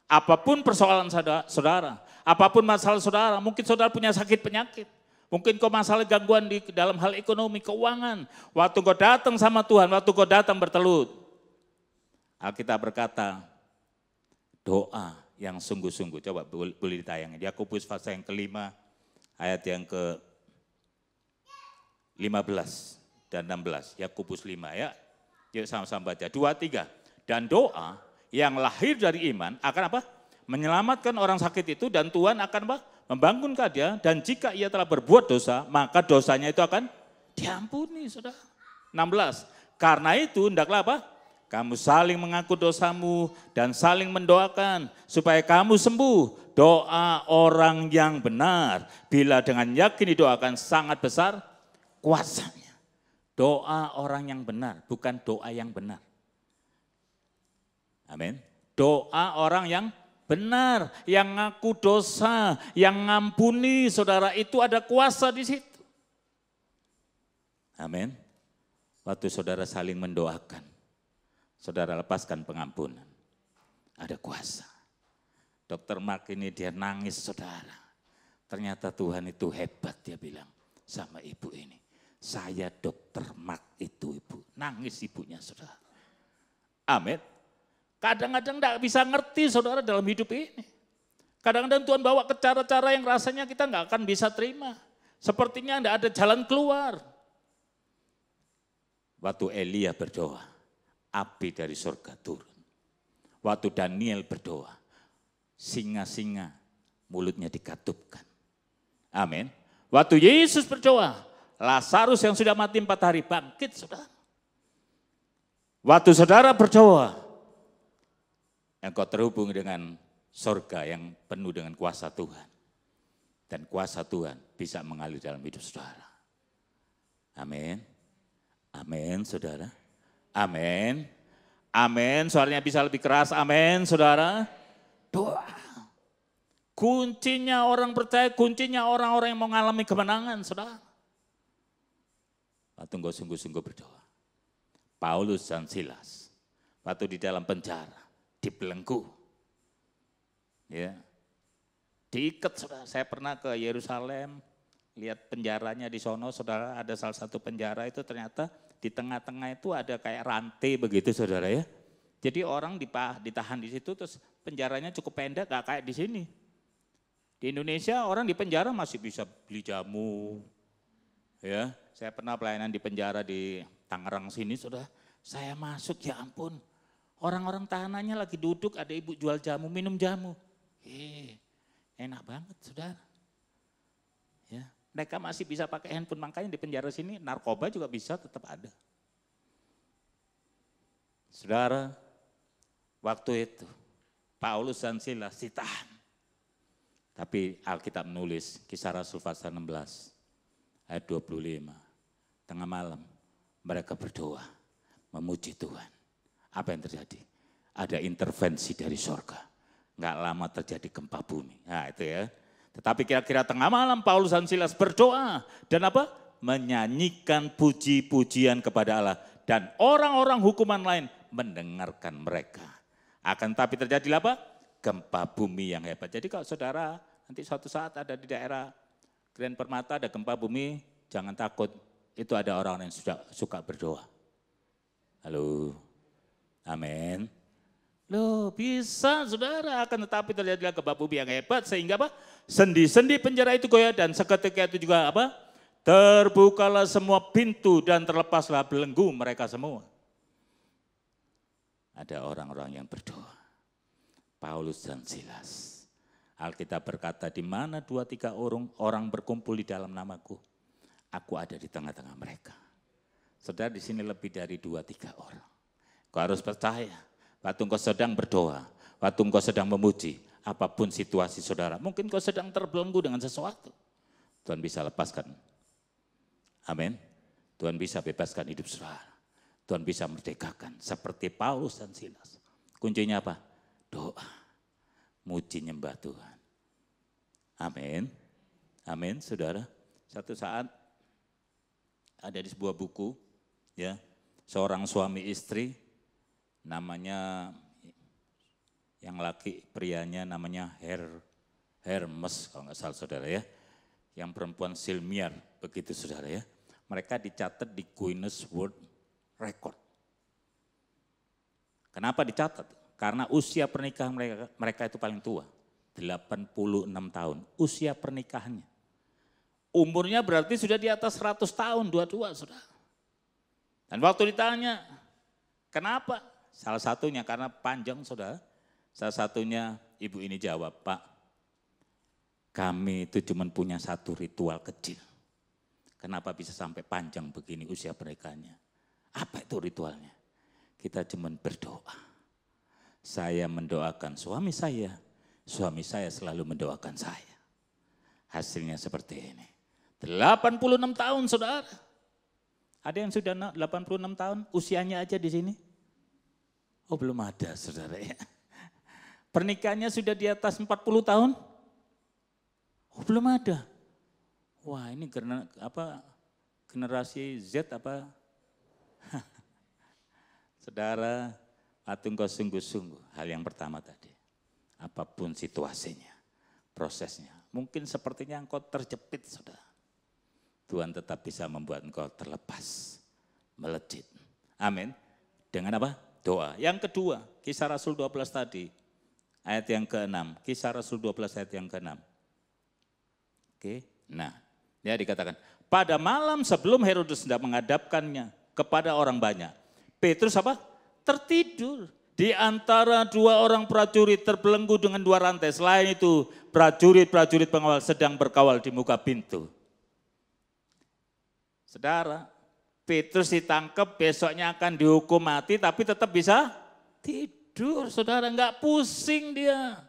Apapun persoalan saudara, apapun masalah saudara, mungkin saudara punya sakit penyakit. Mungkin kau masalah gangguan di dalam hal ekonomi, keuangan. Waktu kau datang sama Tuhan, waktu kau datang bertelut. Alkitab berkata, doa yang sungguh-sungguh, coba boleh ditayangin. Yakobus pasal yang kelima, ayat yang ke-15 dan 16. Yakobus 5 ya. Yuk sama-sama baca. 2, 3. Dan doa yang lahir dari iman akan apa? Menyelamatkan orang sakit itu dan Tuhan akan apa? Membangunkan dia dan jika ia telah berbuat dosa, maka dosanya itu akan diampuni, saudara. 16. Karena itu hendaklah apa? Kamu saling mengaku dosamu dan saling mendoakan supaya kamu sembuh. Doa orang yang benar bila dengan yakin didoakan sangat besar kuasanya. Doa orang yang benar, bukan doa yang benar. Amin. Doa orang yang benar, yang ngaku dosa, yang ngampuni, saudara, itu ada kuasa di situ. Amin. Waktu saudara saling mendoakan, saudara lepaskan pengampunan. Ada kuasa. Dokter Mark ini dia nangis saudara. Ternyata Tuhan itu hebat, dia bilang sama ibu ini. Saya dokter Mark itu ibu. Nangis ibunya saudara. Amin. Kadang-kadang tidak bisa ngerti saudara dalam hidup ini. Kadang-kadang Tuhan bawa ke cara-cara yang rasanya kita nggak akan bisa terima. Sepertinya tidak ada jalan keluar. Waktu Elia berdoa, api dari surga turun. Waktu Daniel berdoa, singa-singa mulutnya dikatupkan. Amin. Waktu Yesus berdoa, Lazarus yang sudah mati 4 hari bangkit saudara. Waktu saudara berdoa, engkau terhubung dengan surga yang penuh dengan kuasa Tuhan. Dan kuasa Tuhan bisa mengalir dalam hidup saudara. Amin. Amin saudara. Amin. Amin. Suaranya bisa lebih keras. Amin saudara. Doa. Kuncinya orang percaya, kuncinya orang-orang yang mau mengalami kemenangan, saudara. Waktu engkau sungguh-sungguh berdoa. Paulus dan Silas, waktu di dalam penjara, dibelenggu. Ya, diikat, saudara. Saya pernah ke Yerusalem, lihat penjaranya di sono, saudara. Ada salah satu penjara itu ternyata di tengah-tengah itu ada kayak rantai begitu, saudara ya. Jadi orang ditahan di situ, terus penjaranya cukup pendek, gak kayak di sini. Di Indonesia orang di penjara masih bisa beli jamu. Ya, saya pernah pelayanan di penjara di Tangerang sini, saudara. Saya masuk, ya ampun. Orang-orang tahanannya lagi duduk, ada ibu jual jamu, minum jamu. Enak banget, saudara. Ya, mereka masih bisa pakai handphone, makanya di penjara sini narkoba juga bisa tetap ada. Saudara, waktu itu Paulus dan Silas ditahan. Tapi Alkitab menulis, Kisah Rasul pasal 16 ayat 25. Tengah malam mereka berdoa, memuji Tuhan. Apa yang terjadi? Ada intervensi dari sorga. Nggak lama terjadi gempa bumi. Nah itu ya. Tetapi kira-kira tengah malam Paulus dan Silas berdoa. Dan apa? Menyanyikan puji-pujian kepada Allah. Dan orang-orang hukuman lain mendengarkan mereka. Akan tapi terjadilah apa? Gempa bumi yang hebat. Jadi kalau saudara nanti suatu saat ada di daerah Grand Permata ada gempa bumi, jangan takut. Itu ada orang yang suka berdoa. Halo, amin. Loh bisa saudara, akan tetapi terjadilah gempa bumi yang hebat sehingga apa? Sendi-sendi penjara itu goyah dan seketika itu juga apa? Terbukalah semua pintu dan terlepaslah belenggu mereka semua. Ada orang-orang yang berdoa. Paulus dan Silas. Alkitab berkata, di mana 2-3 orang berkumpul di dalam namaku, aku ada di tengah-tengah mereka. Saudara di sini lebih dari 2-3 orang. Kau harus percaya, waktu kau sedang berdoa, waktu kau sedang memuji, apapun situasi saudara, mungkin kau sedang terbelenggu dengan sesuatu. Tuhan bisa lepaskan. Amin. Tuhan bisa bebaskan hidup saudara. Tuhan bisa merdekakan seperti Paulus dan Silas. Kuncinya apa? Doa, muji nyembah Tuhan. Amin. Amin, saudara. Satu saat ada di sebuah buku, ya, seorang suami istri, namanya yang laki prianya namanya Hermes, kalau nggak salah saudara ya. Yang perempuan Silmiar, begitu saudara ya. Mereka dicatat di Guinness World Record. Kenapa dicatat? Karena usia pernikahan mereka itu paling tua, 86 tahun, usia pernikahannya. Umurnya berarti sudah di atas 100 tahun, dua-dua saudara. Dan waktu ditanya, kenapa? Salah satunya karena panjang saudara, salah satunya ibu ini jawab, Pak, kami itu cuma punya satu ritual kecil. Kenapa bisa sampai panjang begini usia pernikahannya? Apa itu ritualnya? Kita cuma berdoa. Saya mendoakan suami saya selalu mendoakan saya. Hasilnya seperti ini. 86 tahun saudara. Ada yang sudah 86 tahun usianya aja di sini? Oh belum ada saudara ya. Pernikahannya sudah di atas 40 tahun? Oh belum ada. Wah ini generasi Z apa? Saudara, waktu engkau sungguh-sungguh, hal yang pertama tadi, apapun situasinya, prosesnya, mungkin sepertinya engkau terjepit saudara. Tuhan tetap bisa membuat engkau terlepas, melejit. Amin. Dengan apa? Doa. Yang kedua, Kisah Rasul 12 tadi, ayat yang ke-6. Kisah Rasul 12 ayat yang ke-6. Oke, nah, ya dikatakan, pada malam sebelum Herodes hendak menghadapkannya kepada orang banyak, Petrus apa? Tertidur di antara 2 orang prajurit terbelenggu dengan 2 rantai. Selain itu prajurit-prajurit pengawal sedang berkawal di muka pintu. Saudara, Petrus ditangkap besoknya akan dihukum mati tapi tetap bisa tidur. Saudara enggak pusing dia.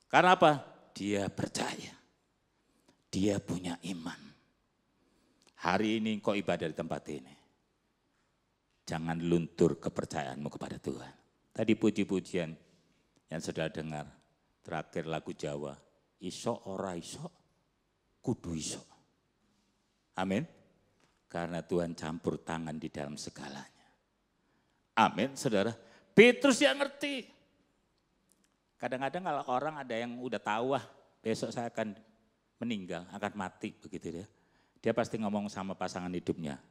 Karena apa? Dia percaya. Dia punya iman. Hari ini kau ibadah di tempat ini. Jangan luntur kepercayaanmu kepada Tuhan. Tadi puji-pujian yang saudara dengar Terakhir lagu Jawa, iso ora iso, kudu iso. Amin. Karena Tuhan campur tangan di dalam segalanya. Amin, saudara. Petrus yang ngerti. Kadang-kadang kalau orang ada yang udah tahu, wah besok saya akan meninggal, akan mati begitu ya. Dia pasti ngomong sama pasangan hidupnya.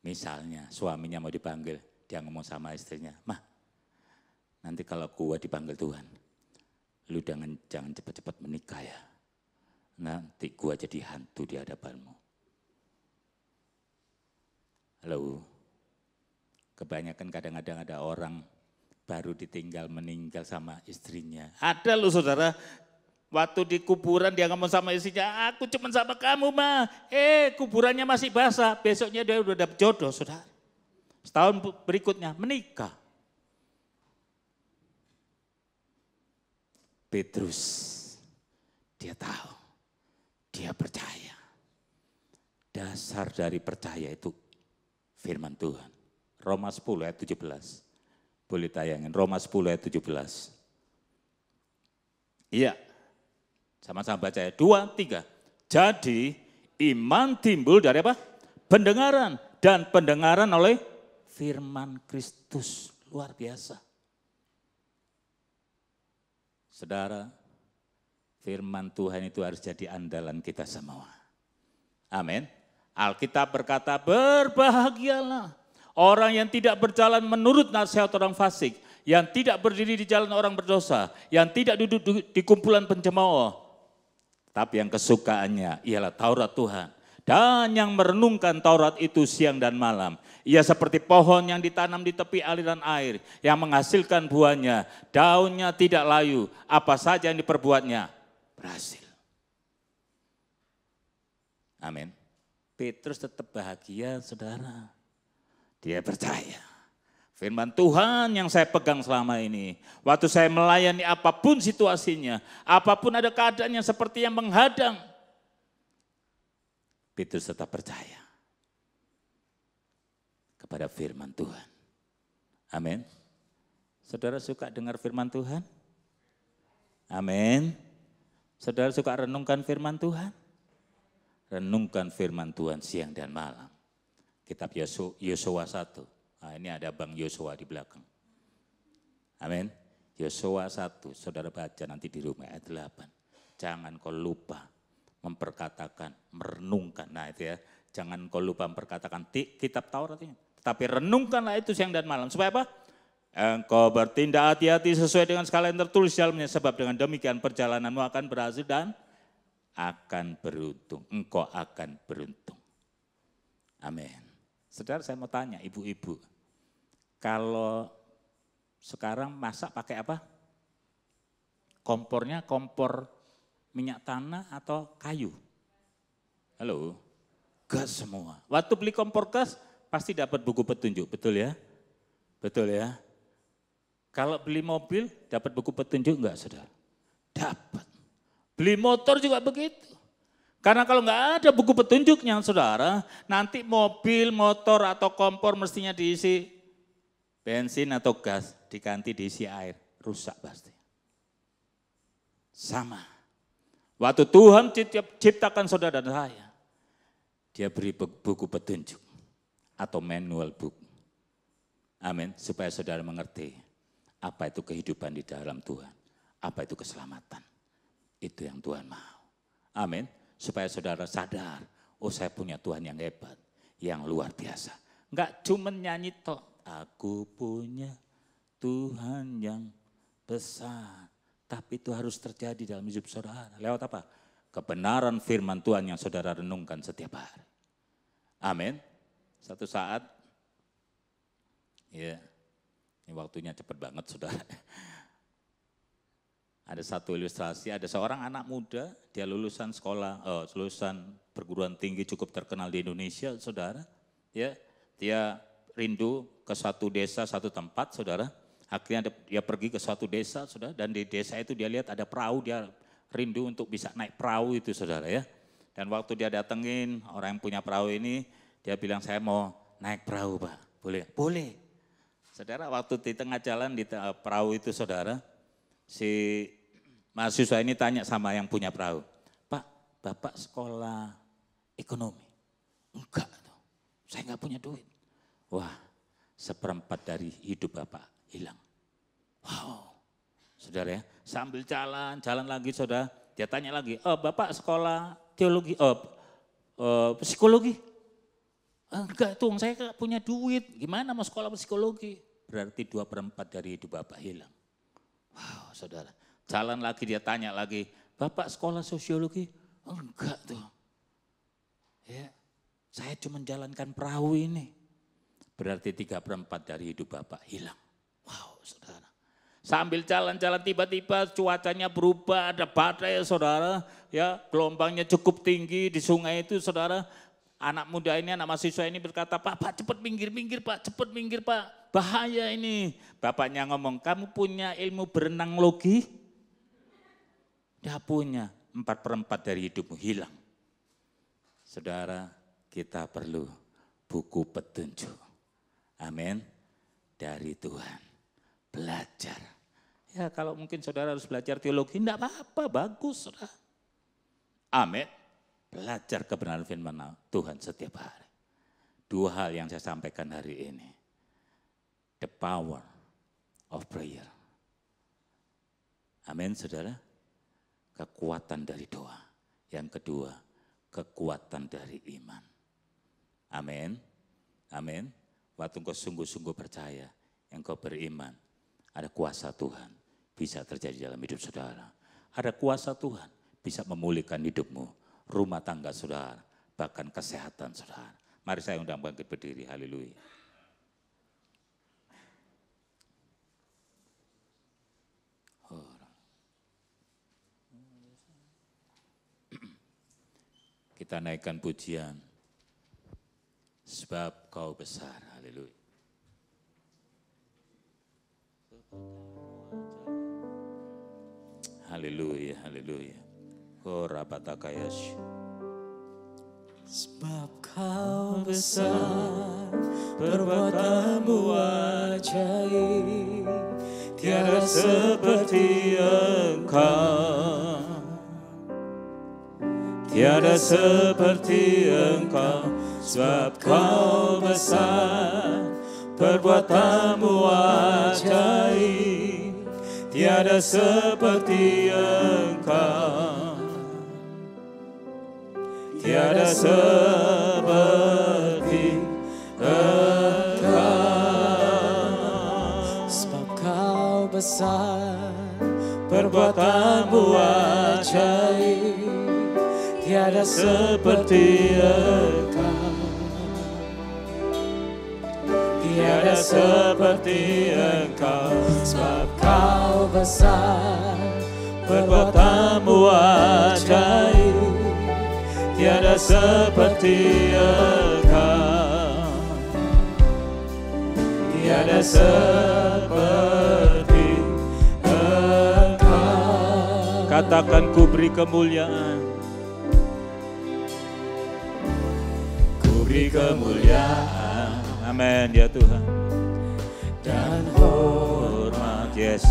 Misalnya suaminya mau dipanggil, dia ngomong sama istrinya, "Mah, nanti kalau gua dipanggil Tuhan, lu jangan cepat-cepat menikah ya. Nanti gua jadi hantu di hadapanmu." Halo. Kebanyakan kadang-kadang ada orang baru ditinggal meninggal sama istrinya. Ada loh saudara, waktu di kuburan dia ngomong sama istrinya, "Aku cuma sama kamu mah." Kuburannya masih basah, besoknya dia udah dapet jodoh saudara. Setahun berikutnya menikah. Petrus, dia tahu, dia percaya. Dasar dari percaya itu firman Tuhan. Roma 10 ayat 17. Boleh tayangin, Roma 10 ayat 17. Iya, sama-sama baca ya, 2, 3. Jadi iman timbul dari apa? Pendengaran, dan pendengaran oleh firman Kristus. Luar biasa. Saudara, firman Tuhan itu harus jadi andalan kita semua. Amin. Alkitab berkata, berbahagialah orang yang tidak berjalan menurut nasihat orang fasik, yang tidak berdiri di jalan orang berdosa, yang tidak duduk di kumpulan pencemooh, tapi yang kesukaannya ialah Taurat Tuhan. Dan yang merenungkan Taurat itu siang dan malam. Ia seperti pohon yang ditanam di tepi aliran air, yang menghasilkan buahnya, daunnya tidak layu, apa saja yang diperbuatnya berhasil. Amin. Petrus tetap bahagia saudara. Dia percaya. Firman Tuhan yang saya pegang selama ini. Waktu saya melayani apapun situasinya. Apapun ada keadaan yang seperti yang menghadang. Petrus tetap percaya. Kepada firman Tuhan. Amin. Saudara suka dengar firman Tuhan? Amin. Saudara suka renungkan firman Tuhan? Renungkan firman Tuhan siang dan malam. Kitab Yosua 1. Nah, ini ada Bang Yosua di belakang. Amin. Yosua 1, saudara baca nanti di rumah ayat 8. Jangan kau lupa memperkatakan, merenungkan. Nah itu ya, jangan kau lupa memperkatakan kitab Taurat ini. Tetapi renungkanlah itu siang dan malam. Supaya apa? Engkau bertindak hati-hati sesuai dengan segala yang tertulis dalamnya. Sebab dengan demikian perjalananmu akan berhasil dan akan beruntung. Engkau akan beruntung. Amin. Saudara saya mau tanya ibu-ibu, kalau sekarang masak pakai apa? Kompornya kompor minyak tanah atau kayu? Halo? Gas semua. Waktu beli kompor gas pasti dapat buku petunjuk, betul ya? Betul ya? Kalau beli mobil dapat buku petunjuk enggak saudara? Dapat. Beli motor juga begitu. Karena kalau nggak ada buku petunjuknya saudara, nanti mobil, motor atau kompor mestinya diisi bensin atau gas, diganti diisi air, rusak pasti. Sama. Waktu Tuhan ciptakan saudara dan saya, dia beri buku petunjuk atau manual book. Amin, supaya saudara mengerti apa itu kehidupan di dalam Tuhan, apa itu keselamatan. Itu yang Tuhan mau. Amin. Supaya saudara sadar, oh saya punya Tuhan yang hebat, yang luar biasa. Enggak cuma nyanyi tok, aku punya Tuhan yang besar. Tapi itu harus terjadi dalam hidup saudara. Lewat apa? Kebenaran firman Tuhan yang saudara renungkan setiap hari. Amin. Satu saat, ya ini waktunya cepat banget saudara. Ada satu ilustrasi, ada seorang anak muda, dia lulusan lulusan perguruan tinggi cukup terkenal di Indonesia, saudara. Ya, dia rindu ke satu desa, satu tempat, saudara. Akhirnya dia pergi ke suatu desa, saudara. Dan di desa itu dia lihat ada perahu, dia rindu untuk bisa naik perahu itu, saudara ya. Dan waktu dia datengin orang yang punya perahu ini, dia bilang saya mau naik perahu Pak, boleh? Boleh. Saudara, waktu di tengah jalan di perahu itu, saudara, Si mahasiswa ini tanya sama yang punya perahu, Pak, Bapak sekolah ekonomi? Enggak, saya nggak punya duit. Wah, 1/4 dari hidup Bapak hilang. Wow, saudara ya, sambil jalan lagi saudara, dia tanya lagi, Bapak sekolah teologi, psikologi? Enggak tuh, saya nggak punya duit, gimana mau sekolah psikologi? Berarti 2/4 dari hidup Bapak hilang. Wow, saudara, jalan lagi dia tanya lagi, Bapak sekolah sosiologi? Enggak tuh, ya saya cuma menjalankan perahu ini. Berarti 3/4 dari hidup Bapak hilang. Wow, saudara. Sambil jalan-jalan tiba-tiba cuacanya berubah, ada badai saudara. Ya, gelombangnya cukup tinggi di sungai itu saudara. Anak muda ini, anak mahasiswa ini berkata, Pak cepat minggir Pak, cepat minggir Pak. Bahaya ini. Bapaknya ngomong, kamu punya ilmu berenang logi? Tidak punya, 4/4 dari hidupmu hilang. Saudara, kita perlu buku petunjuk. Amin. Dari Tuhan. Belajar. Ya kalau mungkin saudara harus belajar teologi, enggak apa-apa, bagus saudara. Amin. Belajar kebenaran firman Tuhan setiap hari. 2 hal yang saya sampaikan hari ini. The power of prayer. Amin saudara. Kekuatan dari doa. Yang kedua, kekuatan dari iman. Amin. Amin. Waktu engkau sungguh-sungguh percaya, engkau beriman, ada kuasa Tuhan bisa terjadi dalam hidup saudara. Ada kuasa Tuhan bisa memulihkan hidupmu, rumah tangga saudara, bahkan kesehatan saudara. Mari saya undang bangkit berdiri, haleluya. Kita naikkan pujian, sebab kau besar, haleluya. Haleluya, haleluya. Korapatakayasy. Sebab kau besar, perbuatanmu ajaib, tiada seperti Engkau. Tiada seperti Engkau, sebab kau besar, perbuatanmu ajaib, tiada seperti Engkau. Tiada seperti Engkau. Sebab kau besar, perbuatanmu ajaib, tiada seperti Engkau. Tiada seperti Engkau, sebab kau besar, perbuatanmu ajaib, tiada seperti Engkau. Tiada seperti Engkau. Katakan ku beri kemuliaan. Ku beri kemuliaan. Amin ya Tuhan. Dan hormat, Yes.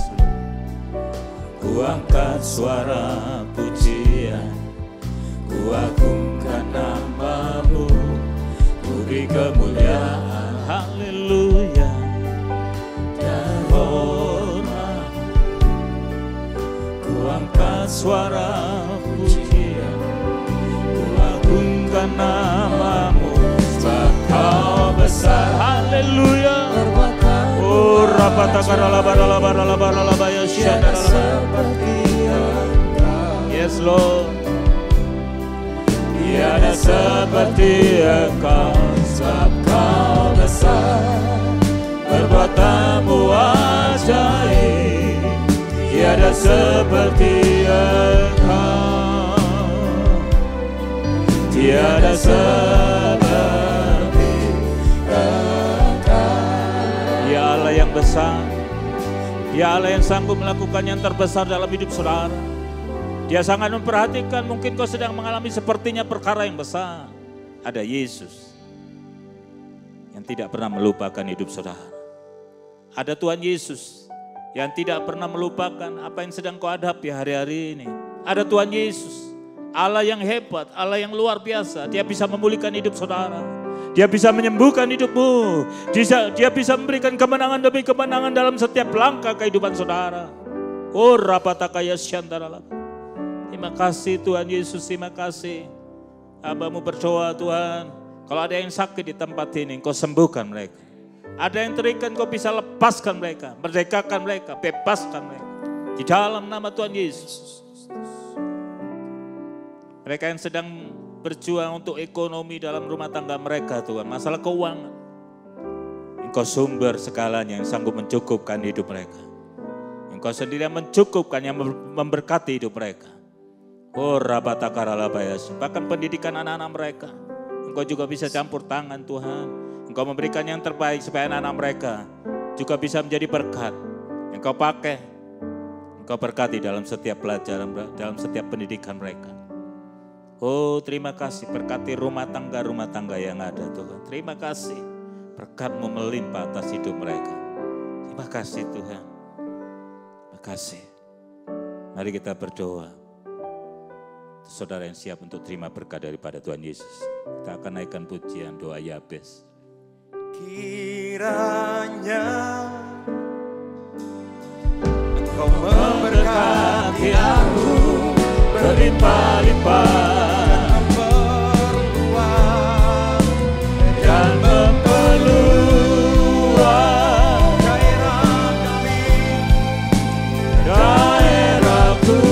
Ku angkat suara pujian, ku agungkan nama-Mu, ku beri kemuliaan. Haleluya. Dan hormat, ku angkat suara pujian, ku agungkan nama-Mu, sebab kau besar. Haleluya. Oh, rapatakaralabaralabaralabaralaba ya syadalaba. Yes Lord. Tiada seperti Engkau, sebab kau besar, perbuatanmu ajaib, tiada seperti Engkau. Tiada seperti Engkau. Ya Allah yang besar, ya Allah yang sanggup melakukan yang terbesar dalam hidup saudara. Dia sangat memperhatikan, mungkin kau sedang mengalami sepertinya perkara yang besar. Ada Yesus yang tidak pernah melupakan hidup saudara. Ada Tuhan Yesus yang tidak pernah melupakan apa yang sedang kau hadapi hari-hari ini. Ada Tuhan Yesus, Allah yang hebat, Allah yang luar biasa. Dia bisa memulihkan hidup saudara. Dia bisa menyembuhkan hidupmu. Dia bisa memberikan kemenangan demi kemenangan dalam setiap langkah kehidupan saudara. Oh, rapatakaya syantara. Terima kasih Tuhan Yesus, terima kasih. Hamba-Mu berdoa Tuhan, kalau ada yang sakit di tempat ini, Engkau sembuhkan mereka. Ada yang terikat, Engkau bisa lepaskan mereka, merdekakan mereka, bebaskan mereka. Di dalam nama Tuhan Yesus. Mereka yang sedang berjuang untuk ekonomi dalam rumah tangga mereka Tuhan, masalah keuangan. Engkau sumber segalanya yang sanggup mencukupkan hidup mereka. Engkau sendiri yang mencukupkan, yang memberkati hidup mereka. Oh rabatakarabayas, bahkan pendidikan anak-anak mereka. Engkau juga bisa campur tangan Tuhan. Engkau memberikan yang terbaik supaya anak-anak mereka juga bisa menjadi berkat. Engkau pakai, Engkau berkati dalam setiap pelajaran, dalam setiap pendidikan mereka. Oh terima kasih, berkati rumah tangga yang ada Tuhan. Terima kasih, berkat-Mu melimpah atas hidup mereka. Terima kasih Tuhan. Terima kasih. Mari kita berdoa. Saudara yang siap untuk terima berkat daripada Tuhan Yesus, kita akan naikkan pujian doa Yabes. Kiranya Engkau memberkati aku berlimpah-limpah, memperluas dan memperluas daerah kami, daerahku.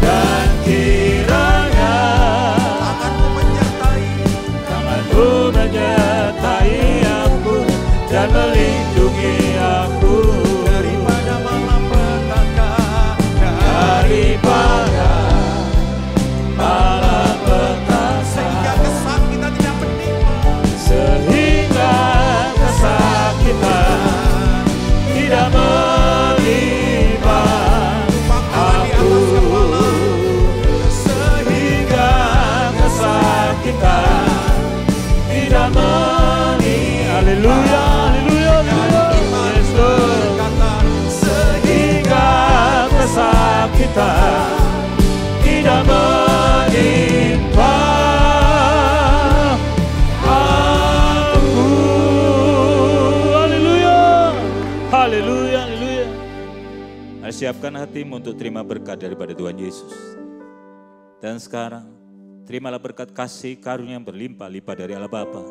Dan kiranya tangan-Mu menyertai aku dan melindungi aku daripada malapetaka, sehingga kesakitan tidak menimpa, aku, sehingga kesakitan tidak menimpa. Haleluya, haleluya, haleluya. Sehingga kesakitan tidak menimpa aku. Haleluya, haleluya, haleluya. Mari siapkan hatimu untuk terima berkat daripada Tuhan Yesus. Dan sekarang terimalah berkat kasih karunia yang berlimpah-limpah dari Allah Bapa.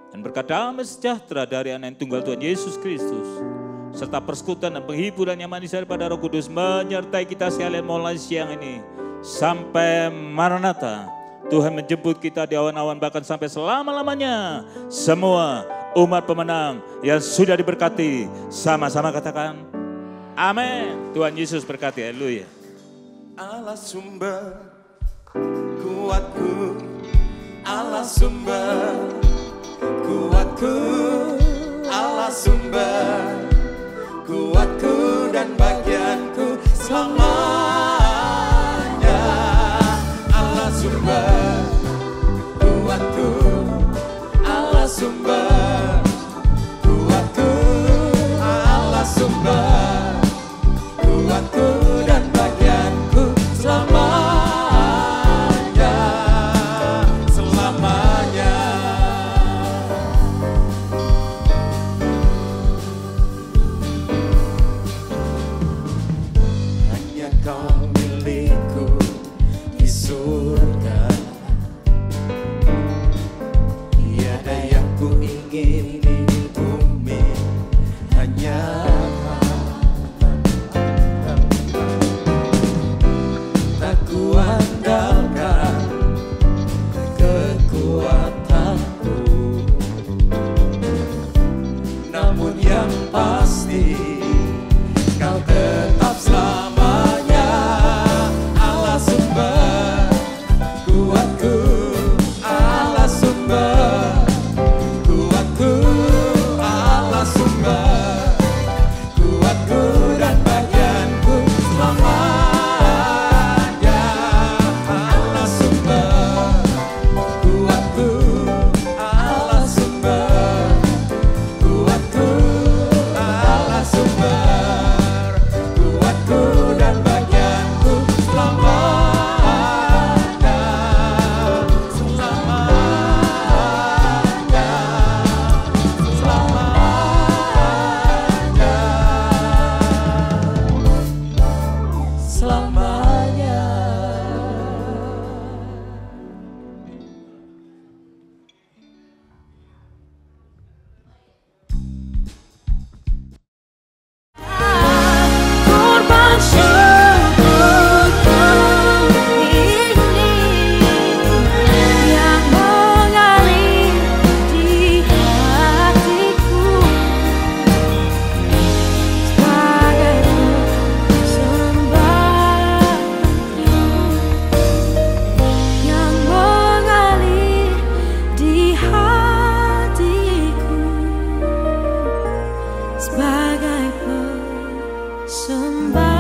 Dan berkat damai sejahtera dari Anak yang tunggal Tuhan Yesus Kristus. Serta persekutuan dan penghiburan yang manis daripada Roh Kudus menyertai kita sekalian mulai siang ini. Sampai Maranatha. Tuhan menjemput kita di awan-awan bahkan sampai selama-lamanya. Semua umat pemenang yang sudah diberkati. Sama-sama katakan amin. Tuhan Yesus berkati. Haleluya. Allah sumber kuatku, Allah sumber kuatku, Allah sumber kuatku dan bagianku selamanya. Allah sumber kuatku, Allah sumber kuatku, Allah sumber kuatku dan bagianku selamanya, selamanya. Hanya Kau milikku di surga, tiada yang ku ingin di bumi, hanya Kau. sembah